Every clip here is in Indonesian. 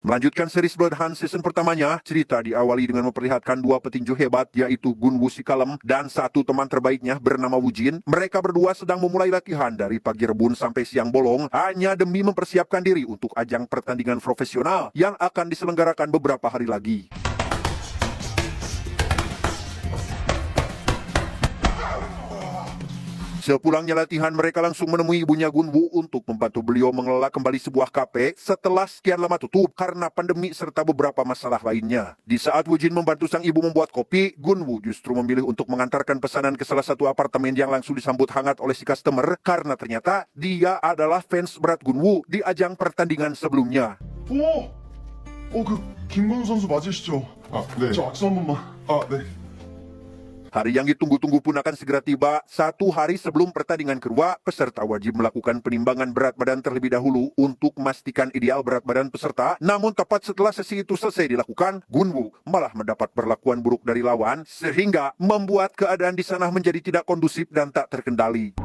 Melanjutkan series Bloodhound season pertamanya, cerita diawali dengan memperlihatkan dua petinju hebat, yaitu Gunwoo si Kalem dan satu teman terbaiknya bernama Wujin. Mereka berdua sedang memulai latihan dari pagi rebun sampai siang bolong, hanya demi mempersiapkan diri untuk ajang pertandingan profesional yang akan diselenggarakan beberapa hari lagi. Sepulangnya latihan, mereka langsung menemui ibunya Gunwoo untuk membantu beliau mengelola kembali sebuah kafe setelah sekian lama tutup karena pandemi serta beberapa masalah lainnya. Di saat Wujin membantu sang ibu membuat kopi, Gunwoo justru memilih untuk mengantarkan pesanan ke salah satu apartemen yang langsung disambut hangat oleh si customer karena ternyata dia adalah fans berat Gunwoo di ajang pertandingan sebelumnya. 김건우 선수 맞으시죠? 네. 저 악수 한 번만. 네. Hari yang ditunggu-tunggu pun akan segera tiba. 1 hari sebelum pertandingan kedua, peserta wajib melakukan penimbangan berat badan terlebih dahulu untuk memastikan ideal berat badan peserta. Namun tepat setelah sesi itu selesai dilakukan, Gunwoo malah mendapat perlakuan buruk dari lawan, sehingga membuat keadaan di sana menjadi tidak kondusif dan tak terkendali.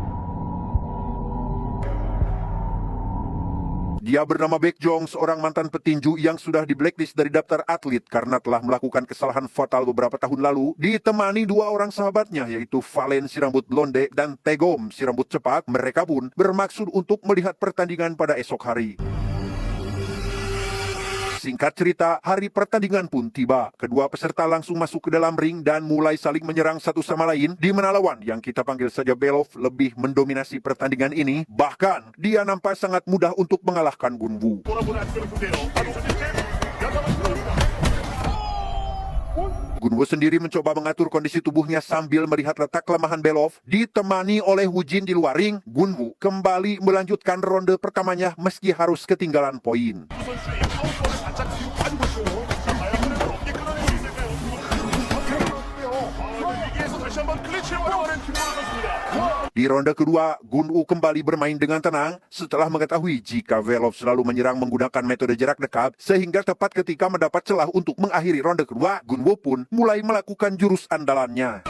Dia bernama Baekjong, seorang mantan petinju yang sudah di blacklist dari daftar atlet karena telah melakukan kesalahan fatal beberapa tahun lalu, ditemani dua orang sahabatnya yaitu Valen si rambut blonde dan Taegom si rambut cepat. Mereka pun bermaksud untuk melihat pertandingan pada esok hari. Singkat cerita, hari pertandingan pun tiba. Kedua peserta langsung masuk ke dalam ring dan mulai saling menyerang satu sama lain, di mana lawan yang kita panggil saja Belov lebih mendominasi pertandingan ini. Bahkan, dia nampak sangat mudah untuk mengalahkan Gunwoo. Gunwoo sendiri mencoba mengatur kondisi tubuhnya sambil melihat letak kelemahan Belov. Ditemani oleh Wujin di luar ring, Gunwoo kembali melanjutkan ronde pertamanya meski harus ketinggalan poin. Di ronde kedua, Gunwoo kembali bermain dengan tenang setelah mengetahui jika Belov selalu menyerang menggunakan metode jarak dekat, sehingga tepat ketika mendapat celah untuk mengakhiri ronde kedua, Gunwoo pun mulai melakukan jurus andalannya.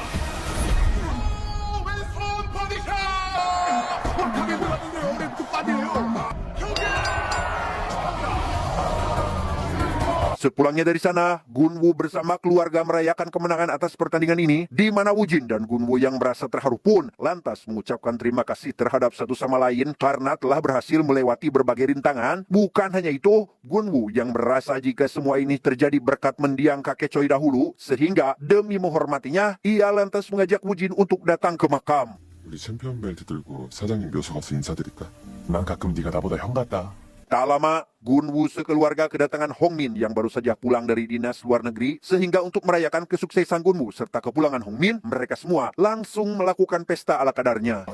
Sepulangnya dari sana, Gunwoo bersama keluarga merayakan kemenangan atas pertandingan ini, di mana Wujin dan Gunwoo yang merasa terharu pun lantas mengucapkan terima kasih terhadap satu sama lain karena telah berhasil melewati berbagai rintangan. Bukan hanya itu, Gunwoo yang merasa jika semua ini terjadi berkat mendiang kakek Choi dahulu, sehingga demi menghormatinya, ia lantas mengajak Wujin untuk datang ke makam. 우리 챔피언 벨트 들고 사장님 묘소 가서 인사드릴까? 난 가끔 네가 나보다 형 같다. Tak lama, Gunwoo sekeluarga kedatangan Hongmin yang baru saja pulang dari dinas luar negeri, sehingga untuk merayakan kesuksesan Gunwoo serta kepulangan Hongmin, mereka semua langsung melakukan pesta ala kadarnya.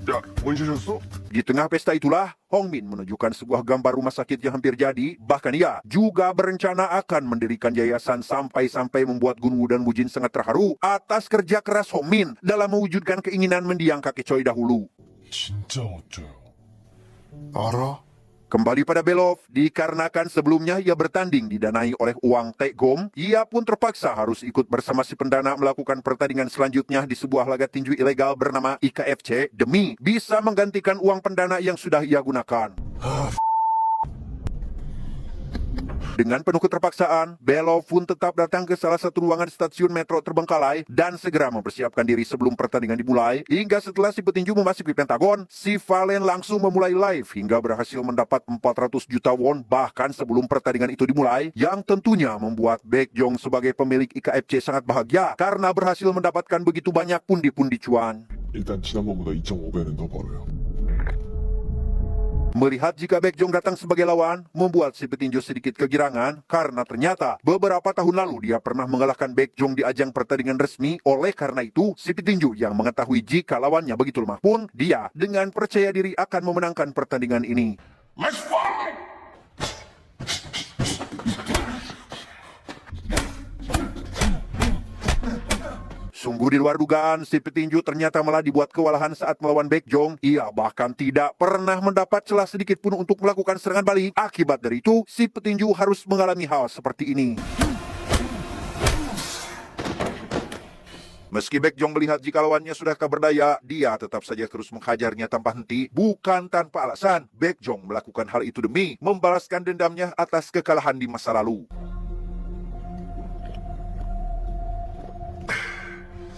야, 원샷이었어? Di tengah pesta itulah, Hongmin menunjukkan sebuah gambar rumah sakit yang hampir jadi. Bahkan ia juga berencana akan mendirikan yayasan sampai-sampai membuat Gunwoo dan Wujin sangat terharu atas kerja keras Hongmin dalam mewujudkan keinginan mendiang kakek Choi dahulu. 진짜 어쩌요? 알아? Kembali pada Belov, dikarenakan sebelumnya ia bertanding didanai oleh uang Taegom, ia pun terpaksa harus ikut bersama si pendana melakukan pertandingan selanjutnya di sebuah laga tinju ilegal bernama IKFC demi bisa menggantikan uang pendana yang sudah ia gunakan. Dengan penuh keterpaksaan, Belov pun tetap datang ke salah satu ruangan stasiun metro terbengkalai dan segera mempersiapkan diri sebelum pertandingan dimulai. Hingga setelah si petinju memasuki Pentagon, si Valen langsung memulai live hingga berhasil mendapat 400 juta won bahkan sebelum pertandingan itu dimulai, yang tentunya membuat Baekjong sebagai pemilik IKFC sangat bahagia karena berhasil mendapatkan begitu banyak pundi-pundi cuan. 일단 지난번보다 2.5배는 더 벌어요. Melihat jika Baekjong datang sebagai lawan, membuat si petinju sedikit kegirangan karena ternyata beberapa tahun lalu dia pernah mengalahkan Baekjong di ajang pertandingan resmi. Oleh karena itu, si petinju yang mengetahui jika lawannya begitu lemah pun, dia dengan percaya diri akan memenangkan pertandingan ini. Let's fight! Sungguh di luar dugaan, si petinju ternyata malah dibuat kewalahan saat melawan Baekjong. Ia bahkan tidak pernah mendapat celah sedikit pun untuk melakukan serangan balik. Akibat dari itu, si petinju harus mengalami hal seperti ini. Meski Baekjong melihat jika lawannya sudah tak berdaya, dia tetap saja terus menghajarnya tanpa henti. Bukan tanpa alasan, Baekjong melakukan hal itu demi membalaskan dendamnya atas kekalahan di masa lalu.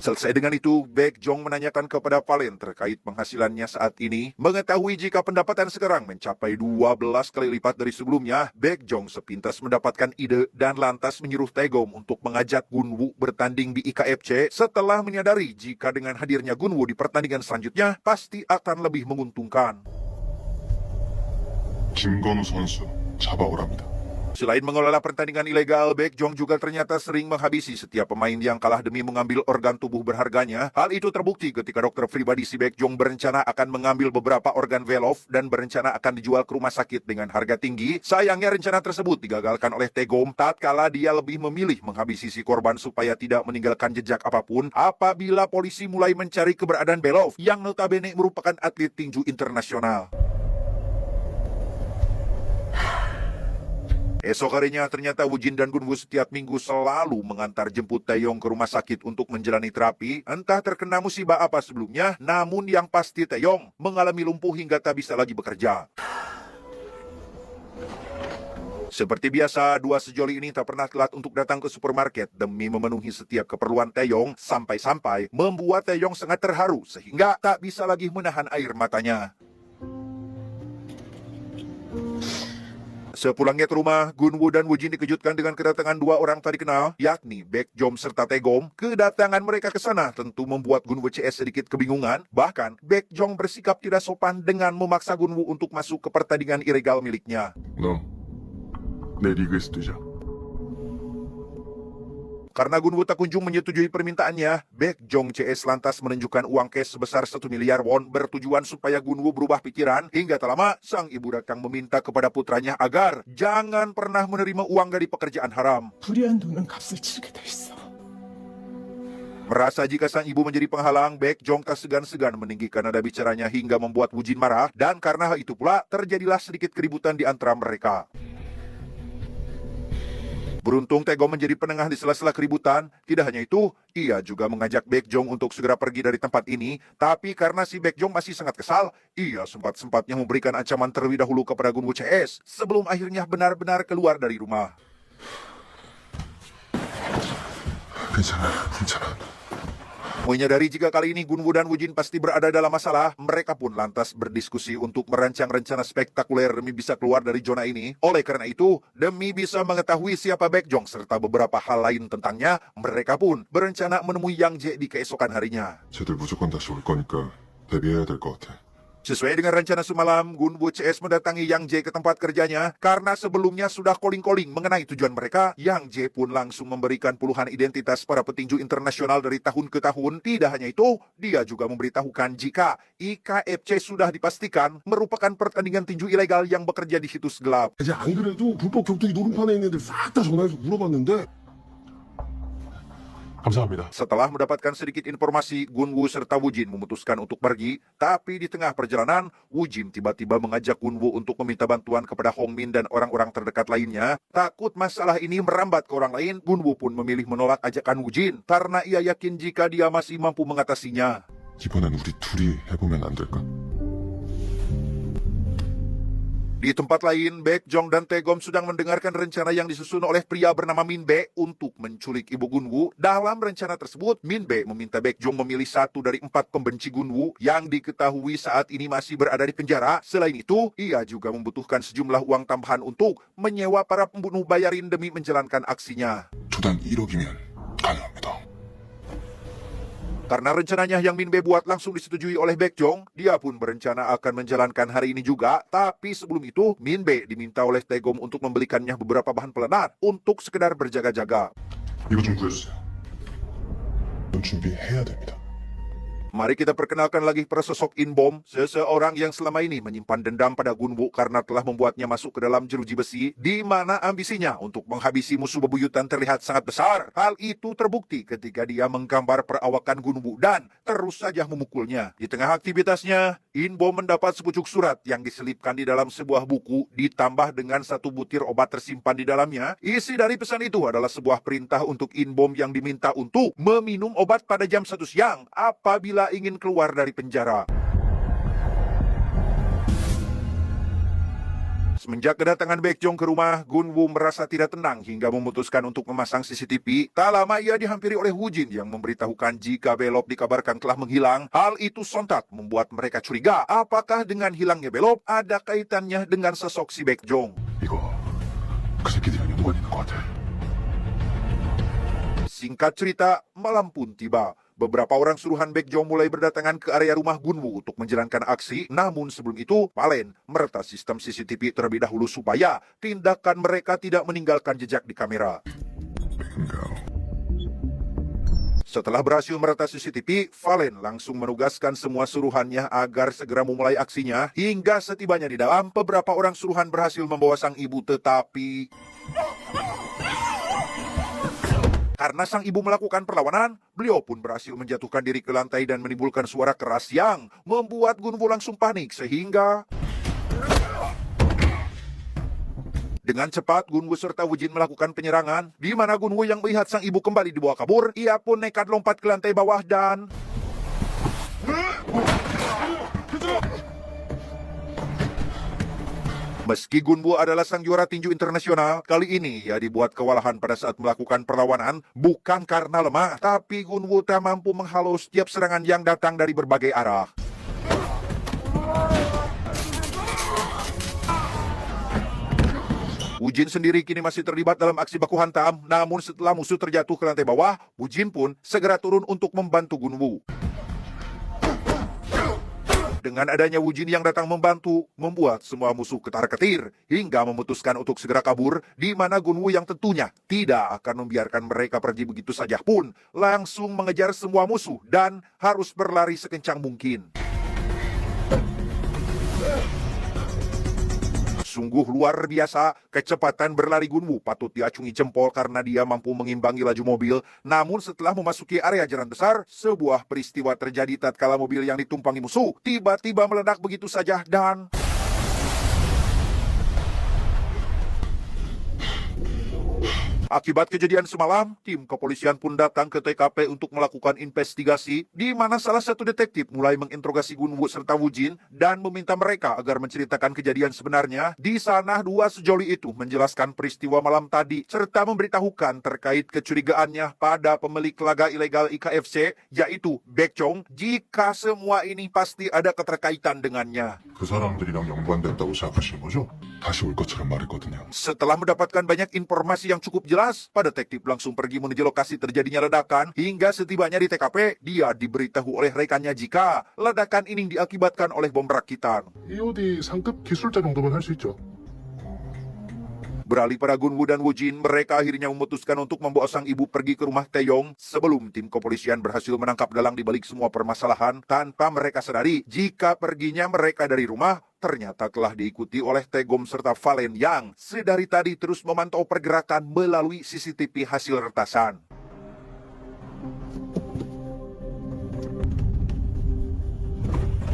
Selesai dengan itu, Baekjong menanyakan kepada Valen terkait penghasilannya saat ini. Mengetahui jika pendapatan sekarang mencapai 12 kali lipat dari sebelumnya, Baekjong sepintas mendapatkan ide dan lantas menyuruh Taegom untuk mengajak Gunwoo bertanding di IKFC setelah menyadari jika dengan hadirnya Gunwoo di pertandingan selanjutnya pasti akan lebih menguntungkan. 김건우 선수 잡아오랍니다. Selain mengelola pertandingan ilegal, Baekjong juga ternyata sering menghabisi setiap pemain yang kalah demi mengambil organ tubuh berharganya. Hal itu terbukti ketika dokter pribadi si Baekjong berencana akan mengambil beberapa organ Velov dan berencana akan dijual ke rumah sakit dengan harga tinggi. Sayangnya rencana tersebut digagalkan oleh Taegom tatkala dia lebih memilih menghabisi si korban supaya tidak meninggalkan jejak apapun apabila polisi mulai mencari keberadaan Belov yang notabene merupakan atlet tinju internasional. Esok harinya ternyata Woo Jin dan Gunwoo setiap minggu selalu mengantar jemput Taeyong ke rumah sakit untuk menjalani terapi. Entah terkena musibah apa sebelumnya, namun yang pasti Taeyong mengalami lumpuh hingga tak bisa lagi bekerja. Seperti biasa, dua sejoli ini tak pernah telat untuk datang ke supermarket demi memenuhi setiap keperluan Taeyong, sampai-sampai membuat Taeyong sangat terharu sehingga tak bisa lagi menahan air matanya. Sepulangnya ke rumah, Gunwoo dan Woo Jin dikejutkan dengan kedatangan dua orang tak dikenal, yakni Baekjong serta Taegom. Kedatangan mereka ke sana tentu membuat Gunwoo CS sedikit kebingungan. Bahkan, Baekjong bersikap tidak sopan dengan memaksa Gunwoo untuk masuk ke pertandingan ilegal miliknya. 너 내 리그에서 뛰자. Karena Gunwoo tak kunjung menyetujui permintaannya, Baekjong CS lantas menunjukkan uang cash sebesar 1 miliar won bertujuan supaya Gunwoo berubah pikiran. Hingga tak lama, sang ibu datang meminta kepada putranya agar jangan pernah menerima uang dari pekerjaan haram. 불이한 돈은 값을 치르게 돼 있어. Merasa jika sang ibu menjadi penghalang, Baekjong tak segan-segan meninggikan nada bicaranya hingga membuat Woo Jin marah. Dan karena hal itu pula, terjadilah sedikit keributan di antara mereka. Beruntung Taegom menjadi penengah di sela-sela keributan. Tidak hanya itu, ia juga mengajak Baekjong untuk segera pergi dari tempat ini. Tapi karena si Baekjong masih sangat kesal, ia sempat-sempatnya memberikan ancaman terlebih dahulu kepada Gunwoo CS sebelum akhirnya benar-benar keluar dari rumah. 괜찮아, 괜찮아. Menyadari jika kali ini Gunwoo dan Woo Jin pasti berada dalam masalah, mereka pun lantas berdiskusi untuk merancang rencana spektakuler demi bisa keluar dari zona ini. Oleh karena itu, demi bisa mengetahui siapa Baekjong serta beberapa hal lain tentangnya, mereka pun berencana menemui Yang Jae di keesokan harinya. 쟤들 무조건 다시 올 거니까 대비해야 될 것 같아. Sesuai dengan rencana semalam, Gunwoo CS mendatangi Yang Jae ke tempat kerjanya. Karena sebelumnya sudah calling-calling mengenai tujuan mereka, Yang Jae pun langsung memberikan puluhan identitas para petinju internasional dari tahun ke tahun. Tidak hanya itu, dia juga memberitahukan jika IKFC sudah dipastikan merupakan pertandingan tinju ilegal yang bekerja di situs gelap. 이제 안 그래도 불법 격투기 노름판에 있는 애들 싹 다 전화해서 물어봤는데 감사합니다. Setelah mendapatkan sedikit informasi, Gunwoo serta Woo Jin memutuskan untuk pergi. Tapi di tengah perjalanan, Woo Jin tiba-tiba mengajak Gunwoo untuk meminta bantuan kepada Hong Min dan orang-orang terdekat lainnya. Takut masalah ini merambat ke orang lain, Gunwoo pun memilih menolak ajakan Woo Jin karena ia yakin jika dia masih mampu mengatasinya. 이번엔 우리 둘이 해보면 안 될까? Di tempat lain, Baekjong dan Taegom sedang mendengarkan rencana yang disusun oleh pria bernama Min Bae untuk menculik ibu Gunwoo. Dalam rencana tersebut, Min Bae meminta Baekjong memilih satu dari 4 pembenci Gunwoo yang diketahui saat ini masih berada di penjara. Selain itu, ia juga membutuhkan sejumlah uang tambahan untuk menyewa para pembunuh bayarin demi menjalankan aksinya. 조당 1억이면 가능합니다. Karena rencananya yang Min Bae buat langsung disetujui oleh Baekjong, dia pun berencana akan menjalankan hari ini juga. Tapi sebelum itu, Min Bae diminta oleh Taegom untuk membelikannya beberapa bahan pelenar untuk sekedar berjaga-jaga. 이거 좀 구해주세요. 이건 준비해야 됩니다. Mari kita perkenalkan lagi sosok Inbom, seseorang yang selama ini menyimpan dendam pada Gunwu karena telah membuatnya masuk ke dalam jeruji besi, di mana ambisinya untuk menghabisi musuh bebuyutan terlihat sangat besar. Hal itu terbukti ketika dia menggambar perawakan Gunwu dan terus saja memukulnya. Di tengah aktivitasnya, Inbom mendapat sepucuk surat yang diselipkan di dalam sebuah buku, ditambah dengan satu butir obat tersimpan di dalamnya. Isi dari pesan itu adalah sebuah perintah untuk Inbom yang diminta untuk meminum obat pada jam 1 siang apabila ingin keluar dari penjara. Semenjak kedatangan Baekjong ke rumah, Gunwu merasa tidak tenang hingga memutuskan untuk memasang CCTV. Tak lama ia dihampiri oleh Woo-jin yang memberitahukan jika Belop dikabarkan telah menghilang. Hal itu sontak membuat mereka curiga. Apakah dengan hilangnya Belop ada kaitannya dengan sosok si Baekjong? 이거 그 새끼들이랑 연관이 있는 것 같아. Singkat cerita, malam pun tiba. Beberapa orang suruhan Baekjong mulai berdatangan ke area rumah Gunwu untuk menjalankan aksi. Namun sebelum itu, Valen meretas sistem CCTV terlebih dahulu supaya tindakan mereka tidak meninggalkan jejak di kamera. Bingo. Setelah berhasil meretas CCTV, Valen langsung menugaskan semua suruhannya agar segera memulai aksinya. Hingga setibanya di dalam, beberapa orang suruhan berhasil membawa sang ibu, tetapi karena sang ibu melakukan perlawanan, beliau pun berhasil menjatuhkan diri ke lantai dan menimbulkan suara keras yang membuat Gunwu langsung panik sehingga dengan cepat Gunwu serta Woo-jin melakukan penyerangan, di mana Gunwu yang melihat sang ibu kembali dibawa kabur, ia pun nekat lompat ke lantai bawah dan meski Gunwu adalah sang juara tinju internasional, kali ini ia dibuat kewalahan pada saat melakukan perlawanan, bukan karena lemah, tapi Gunwu tak mampu menghalau setiap serangan yang datang dari berbagai arah. Woo-jin sendiri kini masih terlibat dalam aksi baku hantam, namun setelah musuh terjatuh ke lantai bawah, Woo-jin pun segera turun untuk membantu Gunwu. Dengan adanya Woo-jin yang datang membantu, membuat semua musuh ketar-ketir hingga memutuskan untuk segera kabur, di mana Gunwu yang tentunya tidak akan membiarkan mereka pergi begitu saja pun langsung mengejar semua musuh dan harus berlari sekencang mungkin. Sungguh luar biasa, kecepatan berlari Gunwu patut diacungi jempol karena dia mampu mengimbangi laju mobil. Namun setelah memasuki area jalan besar, sebuah peristiwa terjadi tatkala mobil yang ditumpangi musuh tiba-tiba meledak begitu saja dan akibat kejadian semalam, tim kepolisian pun datang ke TKP untuk melakukan investigasi, di mana salah satu detektif mulai menginterogasi Gunwu serta Woo-jin dan meminta mereka agar menceritakan kejadian sebenarnya. Di sana dua sejoli itu menjelaskan peristiwa malam tadi, serta memberitahukan terkait kecurigaannya pada pemilik laga ilegal IKFC, yaitu Baekjong, jika semua ini pasti ada keterkaitan dengannya. 그 사람들이랑 연관됐다고 생각하시는 거죠? 다시 올 것처럼 말했거든요. Setelah mendapatkan banyak informasi yang cukup jelas, Pak Detektif langsung pergi menuju lokasi terjadinya ledakan. Hingga setibanya di TKP, dia diberitahu oleh rekannya jika ledakan ini diakibatkan oleh bom rakitan. EOD 상급 기술자 정도면 할 수 있죠. Beralih pada Gunwu dan Woo-jin, mereka akhirnya memutuskan untuk membawa sang ibu pergi ke rumah Taeyong sebelum tim kepolisian berhasil menangkap dalang di balik semua permasalahan tanpa mereka sadari jika perginya mereka dari rumah ternyata telah diikuti oleh Taegom serta Valen yang sedari tadi terus memantau pergerakan melalui CCTV hasil retasan.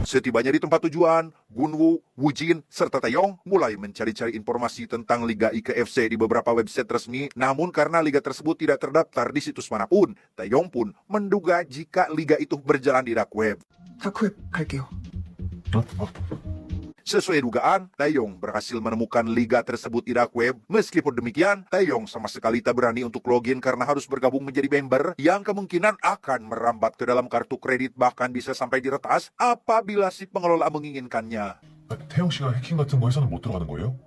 Setibanya di tempat tujuan, Gunwu, Woo-jin, serta Taeyong mulai mencari-cari informasi tentang Liga IKFC di beberapa website resmi. Namun karena liga tersebut tidak terdaftar di situs manapun, Taeyong pun menduga jika liga itu berjalan di dark web. 다크웹 갈게요. Sesuai dugaan, Taeyong berhasil menemukan liga tersebut di dark web. Meskipun demikian, Taeyong sama sekali tak berani untuk login karena harus bergabung menjadi member yang kemungkinan akan merambat ke dalam kartu kredit bahkan bisa sampai diretas apabila si pengelola menginginkannya. 태영 씨가 해킹 같은 거 해서는 못 들어가는 거예요?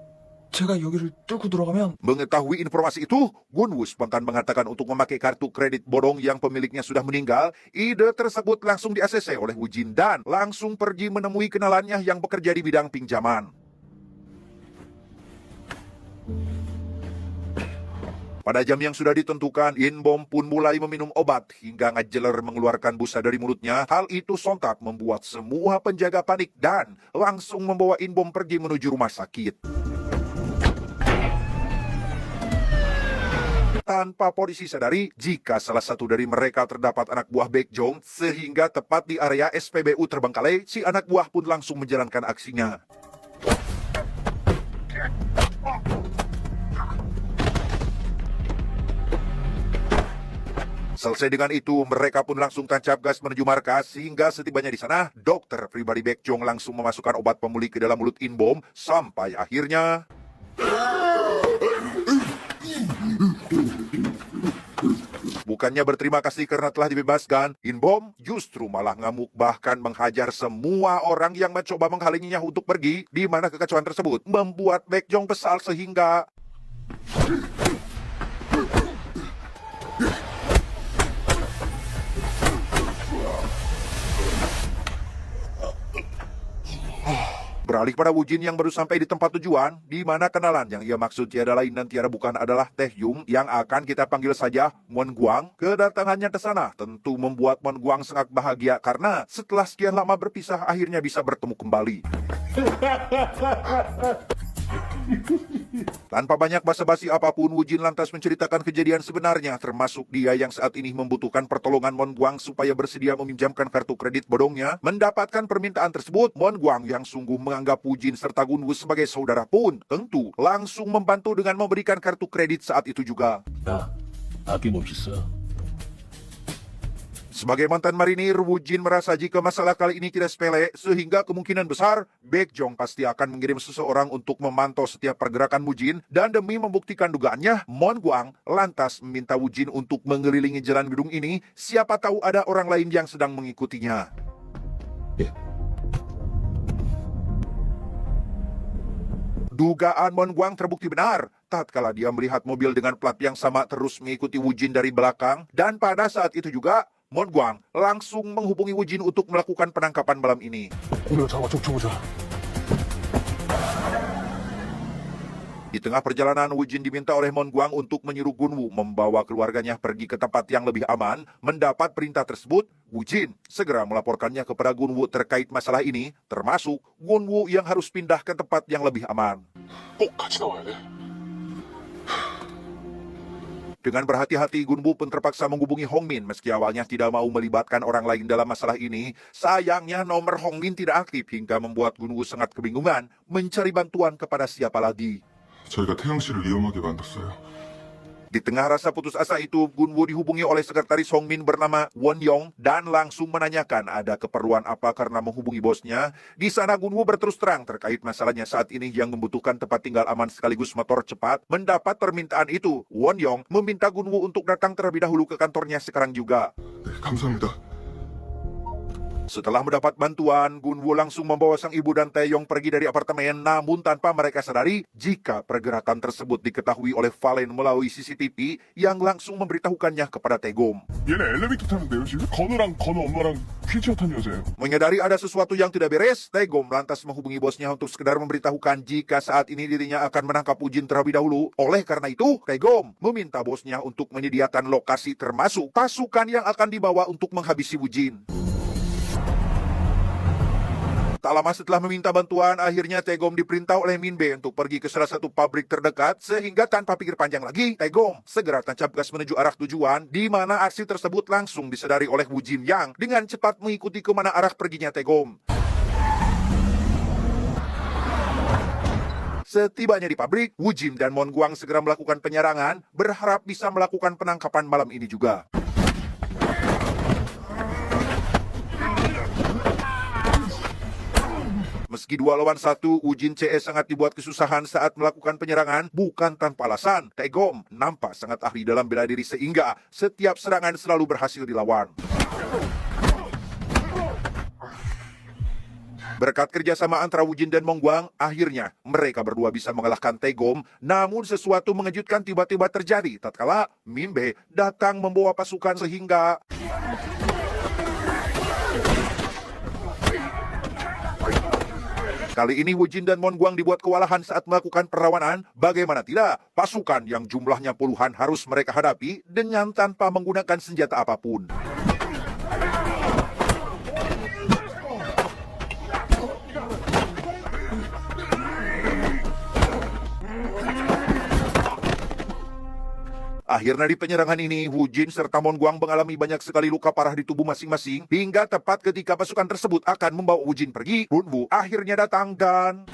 제가 여기를 뚫고 들어가면 Mengetahui informasi itu, Gunwu spontan mengatakan untuk memakai kartu kredit bodong yang pemiliknya sudah meninggal. Ide tersebut langsung di-ACC oleh Woo-jin dan langsung pergi menemui kenalannya yang bekerja di bidang pinjaman. Pada jam yang sudah ditentukan, Inbom pun mulai meminum obat hingga ngejeler mengeluarkan busa dari mulutnya. Hal itu sontak membuat semua penjaga panik dan langsung membawa Inbom pergi menuju rumah sakit. Tanpa polisi sadari, jika salah satu dari mereka terdapat anak buah Baekjong, sehingga tepat di area SPBU Terbengkalai, si anak buah pun langsung menjalankan aksinya. Selesai dengan itu, mereka pun langsung tancap gas menuju markas, sehingga setibanya di sana, dokter pribadi Baekjong langsung memasukkan obat pemulih ke dalam mulut Inbom, sampai akhirnya... Bukannya berterima kasih karena telah dibebaskan, Inbom justru malah ngamuk bahkan menghajar semua orang yang mencoba menghalanginya untuk pergi, di mana kekacauan tersebut membuat Baekjong kesal sehingga... Beralih pada Wujin yang baru sampai di tempat tujuan, di mana kenalan yang ia maksud tiada lain dan tiada bukan adalah Taehyung yang akan kita panggil saja Mon Guang. Kedatangannya ke sana tentu membuat Mon Guang sangat bahagia karena setelah sekian lama berpisah akhirnya bisa bertemu kembali. Tanpa banyak basa-basi apapun, Wujin lantas menceritakan kejadian sebenarnya, termasuk dia yang saat ini membutuhkan pertolongan Mon Guang supaya bersedia meminjamkan kartu kredit bodongnya. Mendapatkan permintaan tersebut, Mon Guang yang sungguh menganggap Wujin serta Gunwoo sebagai saudara pun tentu langsung membantu dengan memberikan kartu kredit saat itu juga. 야, 아낌없이 Sebagai mantan marinir, Wujin merasa jika masalah kali ini tidak sepele, sehingga kemungkinan besar Baekjong pasti akan mengirim seseorang untuk memantau setiap pergerakan Wujin, dan demi membuktikan dugaannya, Mon Guang lantas meminta Wujin untuk mengelilingi jalan gedung ini, siapa tahu ada orang lain yang sedang mengikutinya. Dugaan Mon Guang terbukti benar. Tatkala dia melihat mobil dengan plat yang sama terus mengikuti Wujin dari belakang, dan pada saat itu juga Mon Guang langsung menghubungi Wujin untuk melakukan penangkapan malam ini. 우리가 잡아 쫓아보자. Di tengah perjalanan, Wujin diminta oleh Mon Guang untuk menyuruh Gunwoo membawa keluarganya pergi ke tempat yang lebih aman. Mendapat perintah tersebut, Wujin segera melaporkannya kepada Gunwoo terkait masalah ini, termasuk Gunwoo yang harus pindah ke tempat yang lebih aman. 꼭 같이 나와야 돼. Dengan berhati-hati, Gunwoo pun terpaksa menghubungi Hongmin meski awalnya tidak mau melibatkan orang lain dalam masalah ini. Sayangnya nomor Hongmin tidak aktif hingga membuat Gunwoo sangat kebingungan mencari bantuan kepada siapa lagi. 저희가 태영 씨를 위험하게 만들었어요. Di tengah rasa putus asa itu, Gunwoo dihubungi oleh sekretaris Hongmin bernama Won Yong dan langsung menanyakan ada keperluan apa karena menghubungi bosnya. Di sana Gunwoo berterus terang terkait masalahnya saat ini yang membutuhkan tempat tinggal aman sekaligus motor cepat. Mendapat permintaan itu, Won Yong meminta Gunwoo untuk datang terlebih dahulu ke kantornya sekarang juga. 네, 감사합니다. Setelah mendapat bantuan, Gunwoo langsung membawa sang ibu dan Taeyong pergi dari apartemen, namun tanpa mereka sadari jika pergerakan tersebut diketahui oleh Valen melalui CCTV yang langsung memberitahukannya kepada Taegom. 얘네 엘리베이터 타는데요. 지금 건우랑 건우 엄마랑 휠체어 탄 여자예요. Menyadari ada sesuatu yang tidak beres, Taegom lantas menghubungi bosnya untuk sekedar memberitahukan jika saat ini dirinya akan menangkap Wujin terlebih dahulu. Oleh karena itu, Taegom meminta bosnya untuk menyediakan lokasi termasuk pasukan yang akan dibawa untuk menghabisi Wujin. Tak lama setelah meminta bantuan, akhirnya Taegom diperintah oleh Minbe untuk pergi ke salah satu pabrik terdekat, sehingga tanpa pikir panjang lagi, Taegom segera tancap gas menuju arah tujuan, di mana aksi tersebut langsung disadari oleh Wujin yang dengan cepat mengikuti kemana arah perginya Taegom. Setibanya di pabrik, Wujin dan Mon Guang segera melakukan penyerangan, berharap bisa melakukan penangkapan malam ini juga. Meski 2 lawan 1, Wujin CS sangat dibuat kesusahan saat melakukan penyerangan, bukan tanpa alasan. Taegom nampak sangat ahli dalam bela diri sehingga setiap serangan selalu berhasil dilawan. Berkat kerjasama antara Wujin dan Mon Guang, akhirnya mereka berdua bisa mengalahkan Taegom. Namun sesuatu mengejutkan tiba-tiba terjadi tatkala Minbe datang membawa pasukan sehingga... Kali ini Wu Jin dan Mon Guang dibuat kewalahan saat melakukan perlawanan. Bagaimana tidak, pasukan yang jumlahnya puluhan harus mereka hadapi dengan tanpa menggunakan senjata apapun. Akhirnya di penyerangan ini, Wu Jin serta Mon Guang mengalami banyak sekali luka parah di tubuh masing-masing, hingga tepat ketika pasukan tersebut akan membawa Wu Jin pergi, Kun Wu akhirnya datang dan...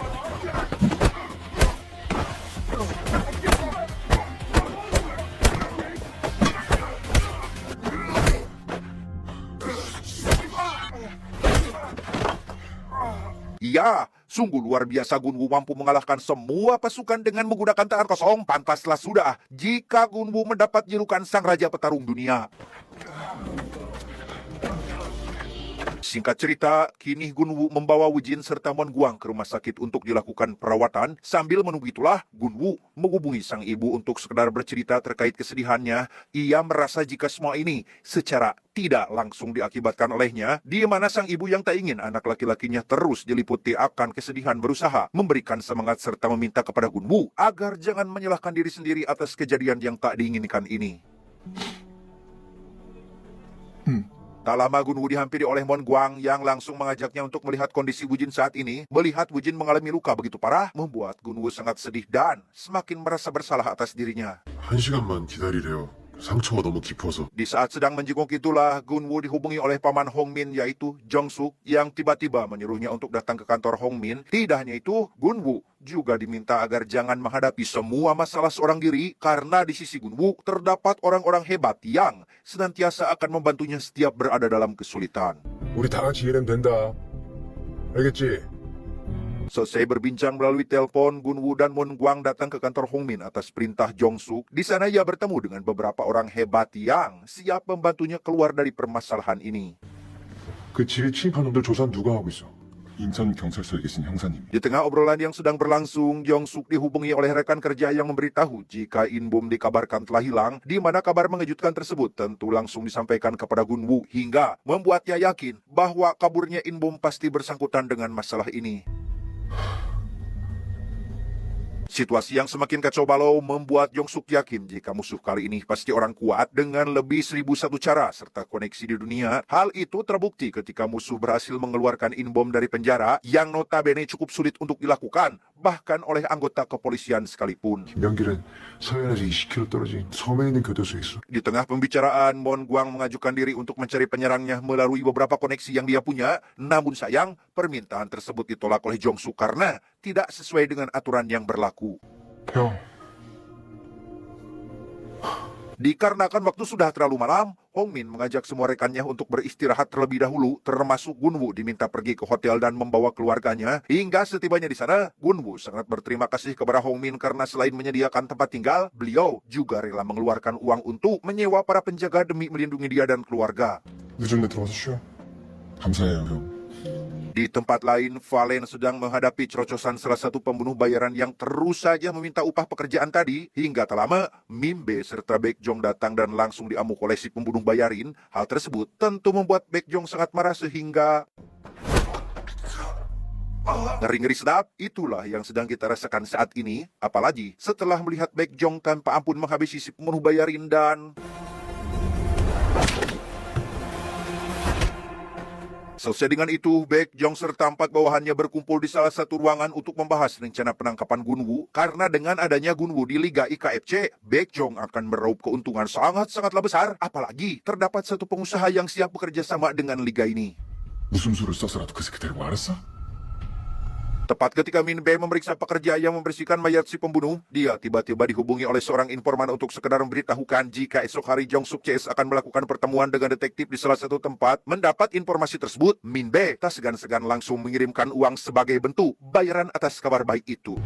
Ya, sungguh luar biasa Gun Wu mampu mengalahkan semua pasukan dengan menggunakan tangan kosong. Pantaslah sudah jika Gun Wu mendapat julukan Sang Raja Petarung Dunia. Singkat cerita, kini Gun Wu membawa Wu Jin serta Mon Guang ke rumah sakit untuk dilakukan perawatan. Sambil menunggu itulah, Gun Wu menghubungi sang ibu untuk sekedar bercerita terkait kesedihannya. Ia merasa jika semua ini secara tidak langsung diakibatkan olehnya, di mana sang ibu yang tak ingin anak laki-lakinya terus diliputi akan kesedihan berusaha memberikan semangat serta meminta kepada Gun Wu agar jangan menyalahkan diri sendiri atas kejadian yang tak diinginkan ini. Tak lama Gun Wu dihampiri oleh Mon Guang yang langsung mengajaknya untuk melihat kondisi Wu Jin saat ini. Melihat Wu Jin mengalami luka begitu parah, membuat Gun Wu sangat sedih dan semakin merasa bersalah atas dirinya. 1시간만 기다리래요. 상처가 너무 깊어서. Di saat sedang menjenguk itulah, Gun Wu dihubungi oleh paman Hong Min yaitu Jong Suk yang tiba-tiba menyuruhnya untuk datang ke kantor Hong Min. Tidak hanya itu, Gun Wu juga diminta agar jangan menghadapi semua masalah seorang diri karena di sisi Gun Wu terdapat orang-orang hebat yang senantiasa akan membantunya setiap berada dalam kesulitan. 우리 다 같이 일하면 된다. 알겠지? Selesai berbincang melalui telepon, Gun Wu dan Mon Guang datang ke kantor Hong Min atas perintah Jong Suk. Di sana ia bertemu dengan beberapa orang hebat yang siap membantunya keluar dari permasalahan ini. 그 집에 침입한 놈들 조사는 누가 하고 있어? 인천 경찰서에 계신 형사님. Di tengah obrolan yang sedang berlangsung, Jong Suk dihubungi oleh rekan kerja yang memberitahu jika In Bum dikabarkan telah hilang, di mana kabar mengejutkan tersebut tentu langsung disampaikan kepada Gun Wu hingga membuatnya yakin bahwa kaburnya In Bum pasti bersangkutan dengan masalah ini. Situasi yang semakin kacau balau membuat Jong Suk yakin jika musuh kali ini pasti orang kuat dengan lebih 1001 cara serta koneksi di dunia. Hal itu terbukti ketika musuh berhasil mengeluarkan In Bom dari penjara yang notabene cukup sulit untuk dilakukan, bahkan oleh anggota kepolisian sekalipun. 김병길은 서해안에서 20km 떨어진 섬에 있는 교도소에 있어. Di tengah pembicaraan, Mon Guang mengajukan diri untuk mencari penyerangnya melalui beberapa koneksi yang dia punya. Namun sayang, permintaan tersebut ditolak oleh Jong Suk karena tidak sesuai dengan aturan yang berlaku. 형, Dikarenakan waktu sudah terlalu malam, Hong Min mengajak semua rekannya untuk beristirahat terlebih dahulu, termasuk Gun Wu diminta pergi ke hotel dan membawa keluarganya. Hingga setibanya di sana, Gun Wu sangat berterima kasih kepada Hong Min karena selain menyediakan tempat tinggal, beliau juga rela mengeluarkan uang untuk menyewa para penjaga demi melindungi dia dan keluarga. 늦은 데 들어가서 쉬어. 감사해요, 형. Di tempat lain, Valen sedang menghadapi cerocosan salah satu pembunuh bayaran yang terus saja meminta upah pekerjaan tadi. Hingga tak lama, Mimbe serta Baekjong datang dan langsung diamuk oleh si pembunuh bayarin. Hal tersebut tentu membuat Baekjong sangat marah sehingga... Ngeri-ngeri sedap, itulah yang sedang kita rasakan saat ini. Apalagi setelah melihat Baekjong tanpa ampun menghabisi si pembunuh bayarin dan... Selesai dengan itu, Baekjong serta 4 bawahannya berkumpul di salah satu ruangan untuk membahas rencana penangkapan Gun Wu. Karena dengan adanya Gun Wu di Liga IKFC, Baekjong akan meraup keuntungan sangat-sangatlah besar. Apalagi terdapat satu pengusaha yang siap bekerja sama dengan Liga ini. 무슨 수를 써서라도 그 새끼 데리고 알았어? Tepat ketika Min Bae memeriksa pekerja yang membersihkan mayat si pembunuh, dia tiba-tiba dihubungi oleh seorang informan untuk sekedar memberitahukan jika esok hari Jong Suk CS akan melakukan pertemuan dengan detektif di salah satu tempat. Mendapat informasi tersebut, Min Bae tak segan-segan langsung mengirimkan uang sebagai bentuk bayaran atas kabar baik itu.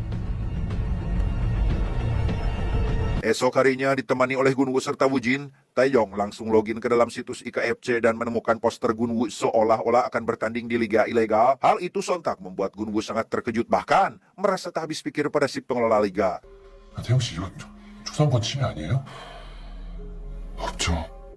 Esok harinya ditemani oleh Gun Wu serta Wu Jin, Taeyong langsung login ke dalam situs IKFC dan menemukan poster Gun Wu seolah-olah akan bertanding di liga ilegal. Hal itu sontak membuat Gun Wu sangat terkejut, bahkan merasa tak habis pikir pada si pengelola liga. 태영 씨, 이거 초상권 침해 아니에요? 없죠.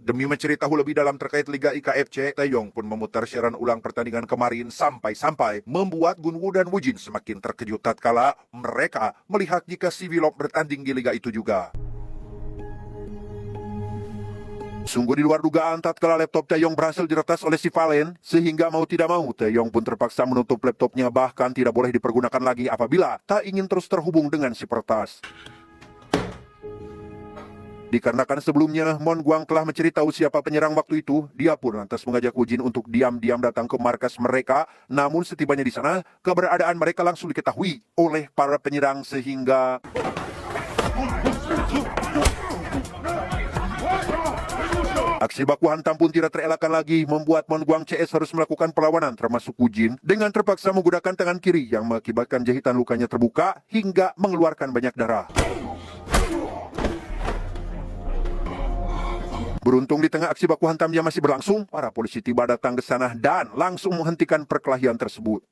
Demi mencari tahu lebih dalam terkait Liga IKFC, Taeyong pun memutar siaran ulang pertandingan kemarin sampai-sampai membuat Gunwoo dan Woo Jin semakin terkejut tatkala mereka melihat jika si Vilop bertanding di liga itu juga. Sungguh di luar dugaan tatkala laptop Taeyong berhasil diretas oleh si Valen, sehingga mau tidak mau Taeyong pun terpaksa menutup laptopnya, bahkan tidak boleh dipergunakan lagi apabila tak ingin terus terhubung dengan si peretas. Dikarenakan sebelumnya Mon Guang telah mencari tahu siapa penyerang waktu itu, dia pun lantas mengajak Woo Jin untuk diam-diam datang ke markas mereka. Namun setibanya di sana, keberadaan mereka langsung diketahui oleh para penyerang sehingga aksi baku hantam pun tidak terelakkan lagi, membuat Mon Guang CS harus melakukan perlawanan termasuk Woo Jin dengan terpaksa menggunakan tangan kiri yang mengakibatkan jahitan lukanya terbuka hingga mengeluarkan banyak darah. Beruntung di tengah aksi baku hantam yang masih berlangsung, para polisi tiba datang ke sana dan langsung menghentikan perkelahian tersebut.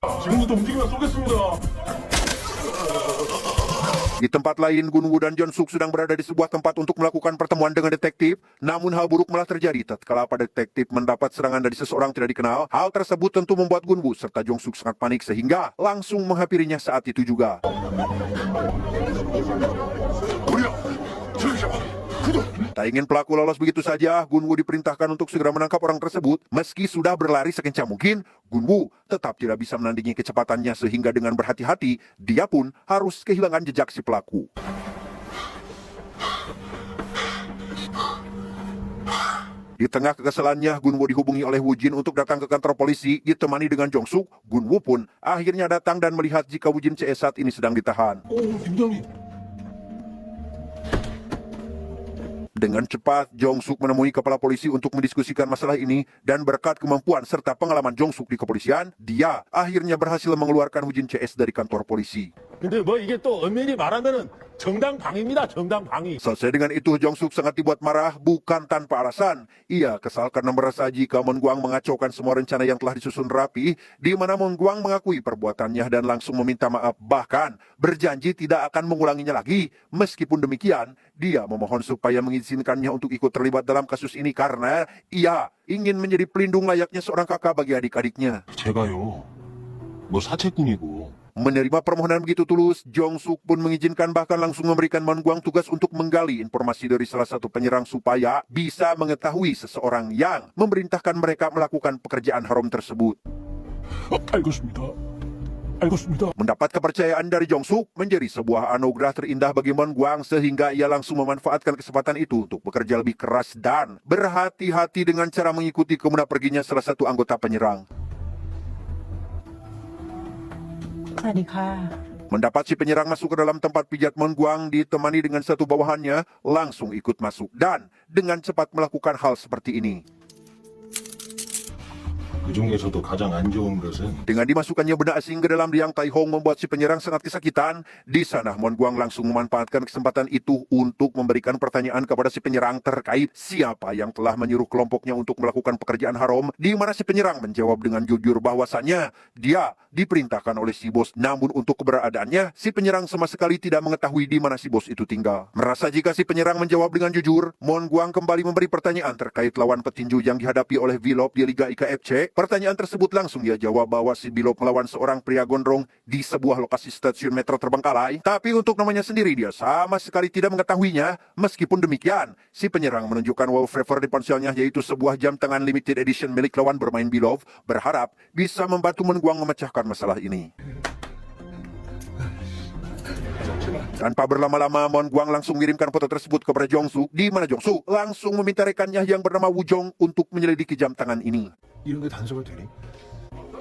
Di tempat lain, Gunwoo dan Jeonsuk sedang berada di sebuah tempat untuk melakukan pertemuan dengan detektif. Namun hal buruk malah terjadi tatkala para detektif mendapat serangan dari seseorang tidak dikenal. Hal tersebut tentu membuat Gunwoo serta Jeonsuk sangat panik sehingga langsung menghampirinya saat itu juga. Tak ingin pelaku lolos begitu saja, Gunwoo diperintahkan untuk segera menangkap orang tersebut. Meski sudah berlari sekencang mungkin, Gunwoo tetap tidak bisa menandingi kecepatannya sehingga dengan berhati-hati, dia pun harus kehilangan jejak si pelaku. Di tengah kekesalannya, Gunwoo dihubungi oleh Woo Jin untuk datang ke kantor polisi, ditemani dengan Jeonsuk. Gunwoo pun akhirnya datang dan melihat jika Woo Jin CS saat ini sedang ditahan. Dengan cepat, Jeonsuk menemui kepala polisi untuk mendiskusikan masalah ini dan berkat kemampuan serta pengalaman Jeonsuk di kepolisian, dia akhirnya berhasil mengeluarkan Woo Jin CS dari kantor polisi. 근데 뭐 이게 또 엄연히 말하면은 정당방위입니다. 정당방위. Selesai dengan itu, Jeonsuk sangat dibuat marah bukan tanpa alasan. Ia kesal karena merasa jika Mon Guang mengacaukan semua rencana yang telah disusun rapi, di mana Mon Guang mengakui perbuatannya dan langsung meminta maaf, bahkan berjanji tidak akan mengulanginya lagi. Meskipun demikian, dia memohon supaya mengizinkannya untuk ikut terlibat dalam kasus ini karena ia ingin menjadi pelindung layaknya seorang kakak bagi adik-adiknya. 제가요. 뭐 사채꾼이고. Menerima permohonan begitu tulus, Jeonsuk pun mengizinkan bahkan langsung memberikan Mon Guang tugas untuk menggali informasi dari salah satu penyerang supaya bisa mengetahui seseorang yang memerintahkan mereka melakukan pekerjaan haram tersebut. 알겠습니다. 알겠습니다. Mendapat kepercayaan dari Jeonsuk menjadi sebuah anugerah terindah bagi Mon Guang sehingga ia langsung memanfaatkan kesempatan itu untuk bekerja lebih keras dan berhati-hati dengan cara mengikuti kemana perginya salah satu anggota penyerang. Mendapat si penyerang masuk ke dalam tempat pijat Mon Guang ditemani dengan satu bawahannya, langsung ikut masuk dan dengan cepat melakukan hal seperti ini. 그중에서도 가장 안 좋은 것은 Dengan dimasukkannya benda asing ke dalam liang Tai Hong membuat si penyerang sangat kesakitan. Di sana Mon Guang langsung memanfaatkan kesempatan itu untuk memberikan pertanyaan kepada si penyerang terkait siapa yang telah menyuruh kelompoknya untuk melakukan pekerjaan haram, di mana si penyerang menjawab dengan jujur bahwasannya dia diperintahkan oleh si bos, namun untuk keberadaannya si penyerang sama sekali tidak mengetahui di mana si bos itu tinggal. Merasa jika si penyerang menjawab dengan jujur, Mon Guang kembali memberi pertanyaan terkait lawan petinju yang dihadapi oleh Vilop di Liga IKFC. Pertanyaan tersebut langsung dia jawab bahwa si Vilop melawan seorang pria gondrong di sebuah lokasi stasiun metro Terbengkalai. Tapi untuk namanya sendiri dia sama sekali tidak mengetahuinya. Meskipun demikian, si penyerang menunjukkan wallpaper di ponselnya yaitu sebuah jam tangan limited edition milik lawan bermain Vilop, berharap bisa membantu Mon Guang memecahkan masalah ini. Tanpa berlama-lama, Mon Guang langsung mengirimkan foto tersebut kepada Jeonsuk, di mana Jeonsuk langsung meminta rekannya yang bernama Woo Jong untuk menyelidiki jam tangan ini. 이런 게 단서가 되니?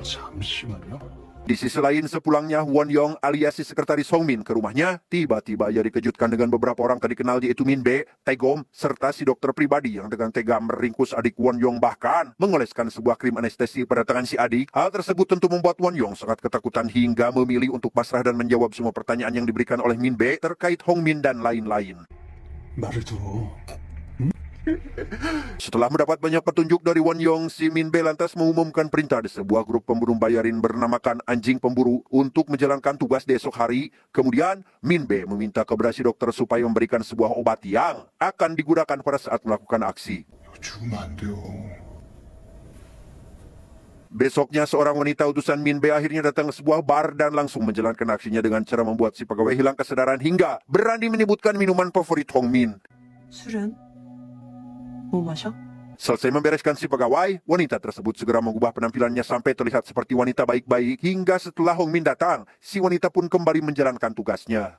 잠시만요. Di sisi lain, sepulangnya Won Yong alias si sekretaris Hong Min ke rumahnya, tiba-tiba ia dikejutkan dengan beberapa orang tak dikenal yaitu Min Be, Taegom, serta si dokter pribadi yang dengan tega meringkus adik Won Yong bahkan mengoleskan sebuah krim anestesi pada tangan si adik. Hal tersebut tentu membuat Won Yong sangat ketakutan hingga memilih untuk pasrah dan menjawab semua pertanyaan yang diberikan oleh Min Be terkait Hong Min dan lain-lain. 말을 들어. Setelah mendapat banyak petunjuk dari Won Yong, si Min Be lantas mengumumkan perintah di sebuah grup pemburu bayarin bernamakan Anjing Pemburu untuk menjalankan tugas di esok hari. Kemudian, Min Be meminta kepada si dokter supaya memberikan sebuah obat yang akan digunakan pada saat melakukan aksi. 죽으면 안 돼요. Besoknya seorang wanita utusan Min Be akhirnya datang ke sebuah bar dan langsung menjalankan aksinya dengan cara membuat si pegawai hilang kesadaran hingga berani menyebutkan minuman favorit Hong Min. 술은? 뭐 마셔? Selesai membereskan si pegawai, wanita tersebut segera mengubah penampilannya sampai terlihat seperti wanita baik-baik hingga setelah Hong Min datang, si wanita pun kembali menjalankan tugasnya.